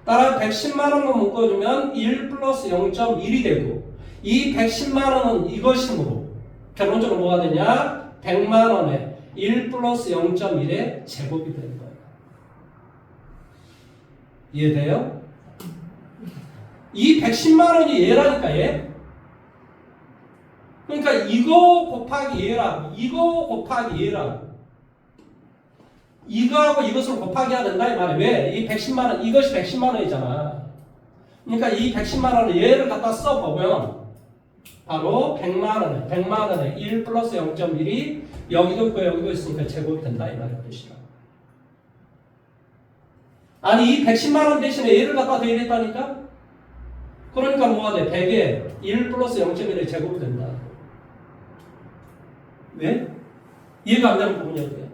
따라 110만 원을 묶어주면 1 플러스 0.1이 되고 이 110만 원은 이것이므로 결론적으로 뭐가 되냐? 100만 원에 1 플러스 0.1의 제곱이 되는 거예요. 이해돼요? 이 110만 원이 얘라니까 얘. 그러니까 이거 곱하기 얘라고 이거 곱하기 얘라고 이거하고 이것을 곱하기 해야 된다 이 말이에요. 왜? 이 110만 원 이것이 110만 원이잖아. 그러니까 이 110만 원을 얘를 갖다 써보면 바로 100만 원에 1 플러스 0.1이 여기도 있고 여기도 있으니까 제곱이 된다 이 말이에요. 뜻이라. 아니 이 110만 원 대신에 얘를 갖다 대입했다니까? 그러니까 뭐가 돼? 100에 1 플러스 0.1의 제곱이 된다. 왜? 이해가 안 되는 부분이 어디야?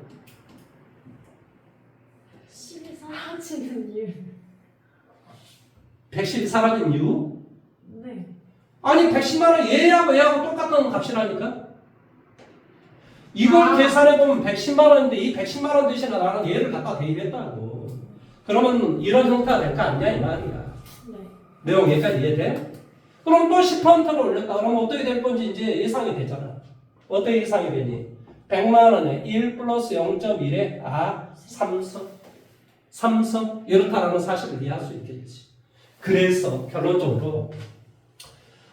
10이 사라지는 이유. 110이 사라진 이유? 네. 아니 110만 원 얘하고 똑같은 값이라니까? 이걸 계산해보면 110만 원인데 이 110만 원 대신에 나는 얘를 갖다 대입했다고. 그러면 이런 형태가 될 거 아니냐 이 말이야. 네. 내용 여기까지 이해돼? 그럼 또 10%를 올렸다. 그러면 어떻게 될 건지 이제 예상이 되잖아. 어떻게 예상이 되니? 100만 원에 1 플러스 0.1에 3성 이렇다라는 사실을 이해할 수 있겠지. 그래서 결론적으로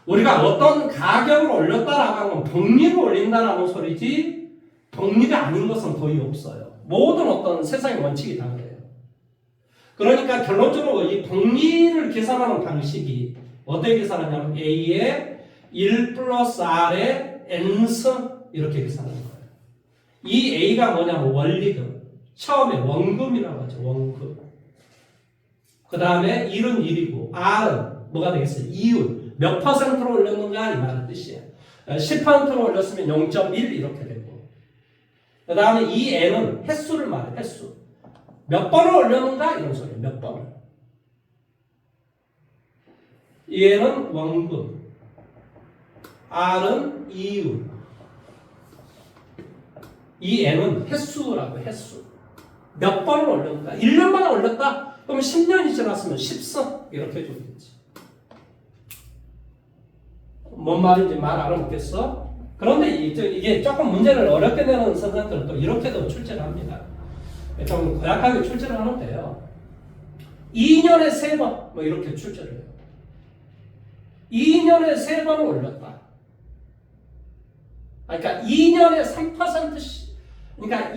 우리가 어떤 가격을 올렸다라고 하는 건 복리를 올린다라는 소리지 복리가 아닌 것은 거의 없어요. 모든 어떤 세상의 원칙이 다 그래요. 그러니까 결론적으로 이 복리를 계산하는 방식이 어떻게 계산하냐면 A에 1 플러스 R에 N승 이렇게 계산하는 거예요. 이 A가 뭐냐면 원리금. 처음에 원금이라고 하죠. 원금. 그 다음에 1은 1이고 R은 뭐가 되겠어요? 이율. 몇 퍼센트로 올렸는가 이 말의 뜻이에요. 10%로 올렸으면 0.1 이렇게 되고 그 다음에 이 N은 횟수를 말해. 횟수. 몇 번을 올렸는가 이런 소리예요. 몇 번을. 이 N은 원금. R은 이율. 이 N은 횟수라고 횟수. 몇 번을 올렸는가? 1년만에 올렸다? 그럼 10년이 지났으면 10성 이렇게 해주겠지. 뭔 말인지 말 알아먹겠어? 그런데 이게 조금 문제를 어렵게 내는 선생님들은 또 이렇게도 출제를 합니다. 좀 고약하게 출제를 하는데요. 2년에 3번 뭐 이렇게 출제를 해요. 2년에 3번을 올렸다. 그러니까 2년에 3%씩 그러니까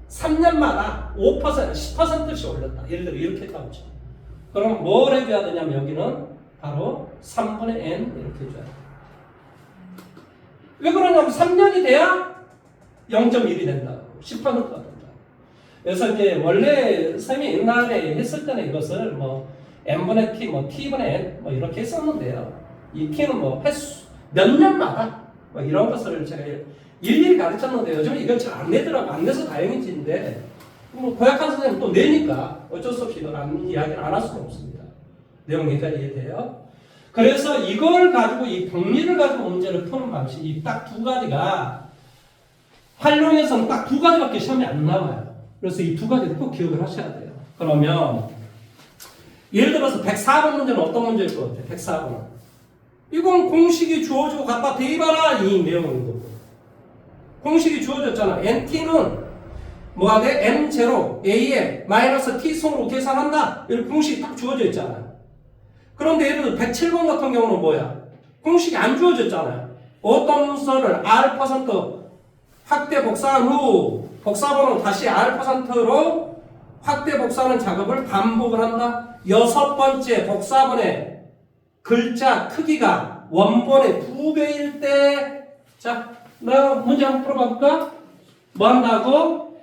3년마다 5%, 10%씩 올렸다. 예를 들어 이렇게 했다고 쳐. 그럼 뭘 해줘야 되냐면 여기는 바로 3분의 n 이렇게 해줘야 돼. 왜 그러냐면 3년이 돼야 0.1이 된다고. 10%가 된다. 그래서 이제 원래 선생님이 옛날에 했을 때는 이것을 뭐 n분의 t, 뭐 t분의 n 뭐 이렇게 했었는데요. 이 t는 뭐 횟수, 몇 년마다 뭐 이런 것을 제가 일일이 가르쳤는데 요즘 이건 잘 안 내더라고. 안 내서 다행인지인데 뭐 고약한 선생님 또 내니까 어쩔 수 없이 이걸 이야기를 안 할 수는 없습니다. 내용 여기까지 이해돼요? 그래서 이걸 가지고 이 복리를 가지고 문제를 푸는 방식이 딱 두 가지가 활용해서는 딱 두 가지밖에 시험에 안 나와요. 그래서 이 두 가지를 꼭 기억을 하셔야 돼요. 그러면 예를 들어서 104번 문제는 어떤 문제일 것 같아요? 104번은 이건 공식이 주어지고 갖다 대입하라 이 내용인 거고 공식이 주어졌잖아. NT는 뭐가 돼? M0 A에 마이너스 T승으로 계산한다. 이렇게 공식이 딱 주어져 있잖아요. 그런데 예를 들어 107번 같은 경우는 뭐야? 공식이 안 주어졌잖아요. 어떤 문서를 R% 확대 복사한 후 복사번호 다시 R%로 확대 복사하는 작업을 반복을 한다. 6번째 복사본의 글자 크기가 원본의 2배일 때 자, 나 문제 한번 풀어봐 볼까? 뭐 한다고?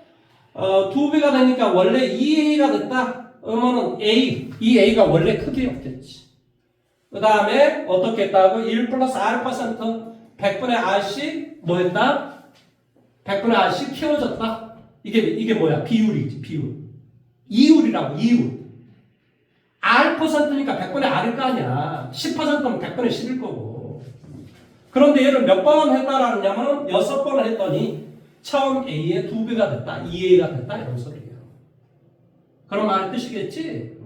2배가 되니까 원래 2A가 됐다. 그러면은 이 A가 원래 크기였겠지. 그 다음에 어떻게 했다고? 1 플러스 R% 100분의 R씩 뭐 했다? 100분의 R씩 키워졌다. 이게 뭐야? 비율이지, 비율. 이율이라고, 이율. R%니까 100분의 R일 거 아니야. 10%면 100분의 10일 거고. 그런데 얘를 몇 번 했다라는 냐면 6번을 했더니 처음 A의 2배가 됐다, 2A가 됐다 이런 소리예요. 그런 말의 뜻이겠지?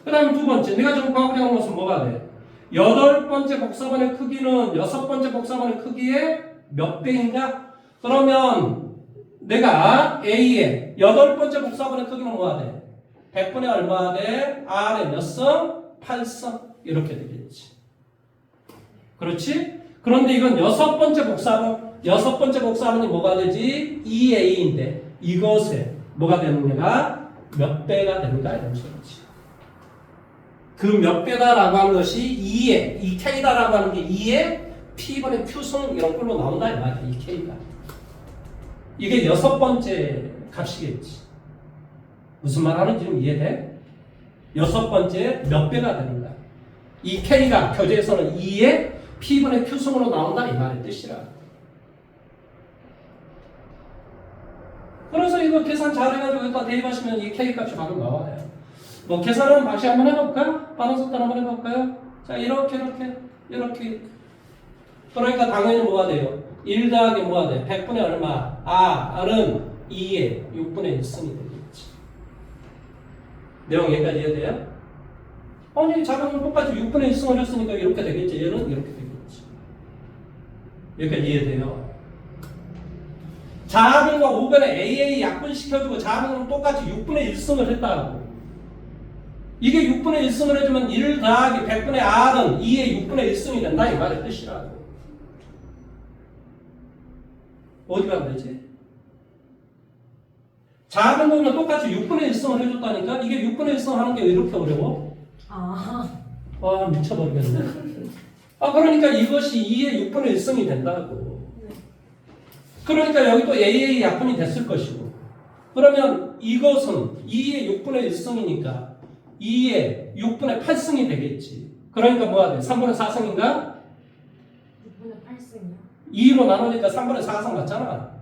그 다음에 두 번째, 내가 지금 과거에 한 것은 뭐가 돼? 8번째 복사본의 크기는 6번째 복사본의 크기의 몇 배인가? 그러면 내가 A의 8번째 복사본의 크기는 뭐가 돼? 100분의 얼마가 돼? R의 몇 성? 8성 이렇게 되겠지. 그렇지? 그런데 이건 6번째 복사본이 뭐가 되지? 2A인데 이것에 뭐가 되느냐가 몇 배가 되는가 이런 소리지. 그 몇 배다라고 하는 것이 2에 2K다라고 하는 게 2에 P분의 Q승 이런 걸로 나온다 이 말이야. 2K가. 이게 6번째 값이겠지. 무슨 말 하는지 좀 이해돼? 6번째 몇 배가 되는가? 이 K가 교재에서는 2에 P분의 Q승으로 나온다 이 말의 뜻이라. 그래서 이거 계산 잘해가지고 여기다 대입하시면 이 K 값이 바로 나와요. 뭐 계산하는 방식 한번 해볼까요? 빠른 속도 한번 해볼까요? 자 이렇게. 그러니까 당연히 뭐가 돼요? 1 더하기 뭐가 돼? 100분의 얼마? R은 2에 6분의 1승이 되겠지. 내용 여기까지 이해돼요? 아니 작은 똑같이 6분의 1승을 했으니까 이렇게 되겠지. 얘는 이렇게 되겠지. 여기까지 이해돼요? 자변과 5변에 AA 약분시켜주고 자변은 똑같이 6분의 1승을 했다고. 이게 6분의 1승을 해주면 1 더하기 100분의 R은 2의 6분의 1승이 된다 이 말의 뜻이라고. 어디 가면 되지? 자변 보면 똑같이 6분의 1승을 해줬다니까? 이게 6분의 1승 하는 게 왜 이렇게 어려워? 와 미쳐버리겠네. 그러니까 이것이 2의 6분의 1승이 된다고. 그러니까 여기도 AA 약분이 됐을 것이고. 그러면 이것은 2의 6분의 1승이니까 2의 6분의 8승이 되겠지. 그러니까 뭐가 돼? 3분의 4승인가? 6분의 8승이요? 2로 나누니까 3분의 4승 같잖아.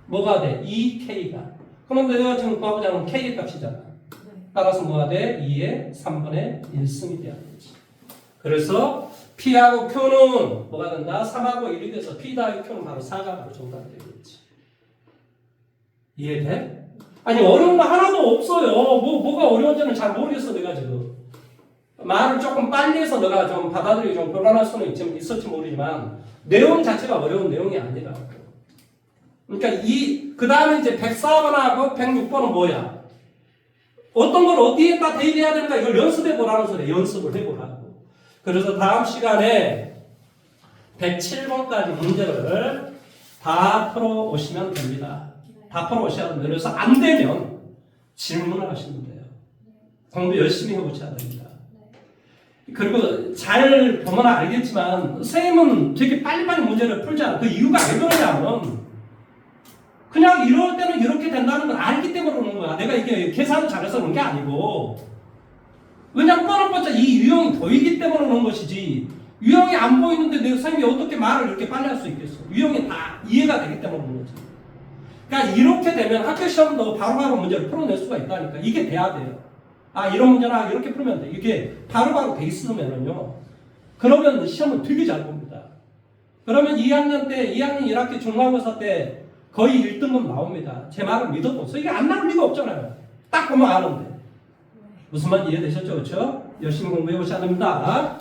뭐가 돼? 2K가. 그런데 내가 지금 구하고자 하는 K의 값이잖아. 따라서 뭐가 돼? 2의 3분의 1승이 돼야 되지. 그래서 P하고 Q는 뭐가 된다? 3하고 1이 돼서 P 더하기 Q는 바로 4가 바로 정답이 되겠지. 이해돼? 아니 어려운 거 하나도 없어요. 뭐가 어려운지는 잘 모르겠어 내가 지금. 말을 조금 빨리 해서 내가 좀 받아들이기 좀 곤란할 수는 있을지 모르지만 내용 자체가 어려운 내용이 아니라. 그러니까 그 다음에 이제 104번하고 106번은 뭐야? 어떤 걸 어디에다 대입해야 되는가 이걸 연습해 보라는 소리야. 연습을 해보라고. 그래서 다음 시간에 107번까지 문제를 다 풀어 오시면 됩니다. 다 풀어 오셔야 됩니다. 그래서 안 되면 질문을 하시면 돼요. 공부 열심히 해보셔야 됩니다. 그리고 잘 보면 알겠지만 선생님은 되게 빨리빨리 문제를 풀잖아. 그 이유가 왜 그러냐면 그냥 이럴 때는 이렇게 된다는 걸 알기 때문에 그러는 거야. 내가 이게 계산을 잘해서 그런 게 아니고 왜냐면 뻔뻔뻔 이 유형이 보이기 때문에 그런 것이지 유형이 안 보이는데 내가 선생님이 어떻게 말을 이렇게 빨리 할 수 있겠어. 유형이 다 이해가 되기 때문에 그런 거지. 그러니까 이렇게 되면 학교 시험도 바로바로 문제를 풀어낼 수가 있다니까. 이게 돼야 돼요. 이런 문제나 이렇게 풀면 돼. 이게 바로바로 돼 있으면은요. 그러면 시험을 되게 잘 봅니다. 그러면 2학년 1학기 중간고사 때 거의 1등급 나옵니다. 제 말을 믿어보세요. 이게 안 나올 리가 없잖아요. 딱 보면 아는데. 무슨 말인지 이해되셨죠? 그렇죠? 열심히 공부해 보셔야 됩니다.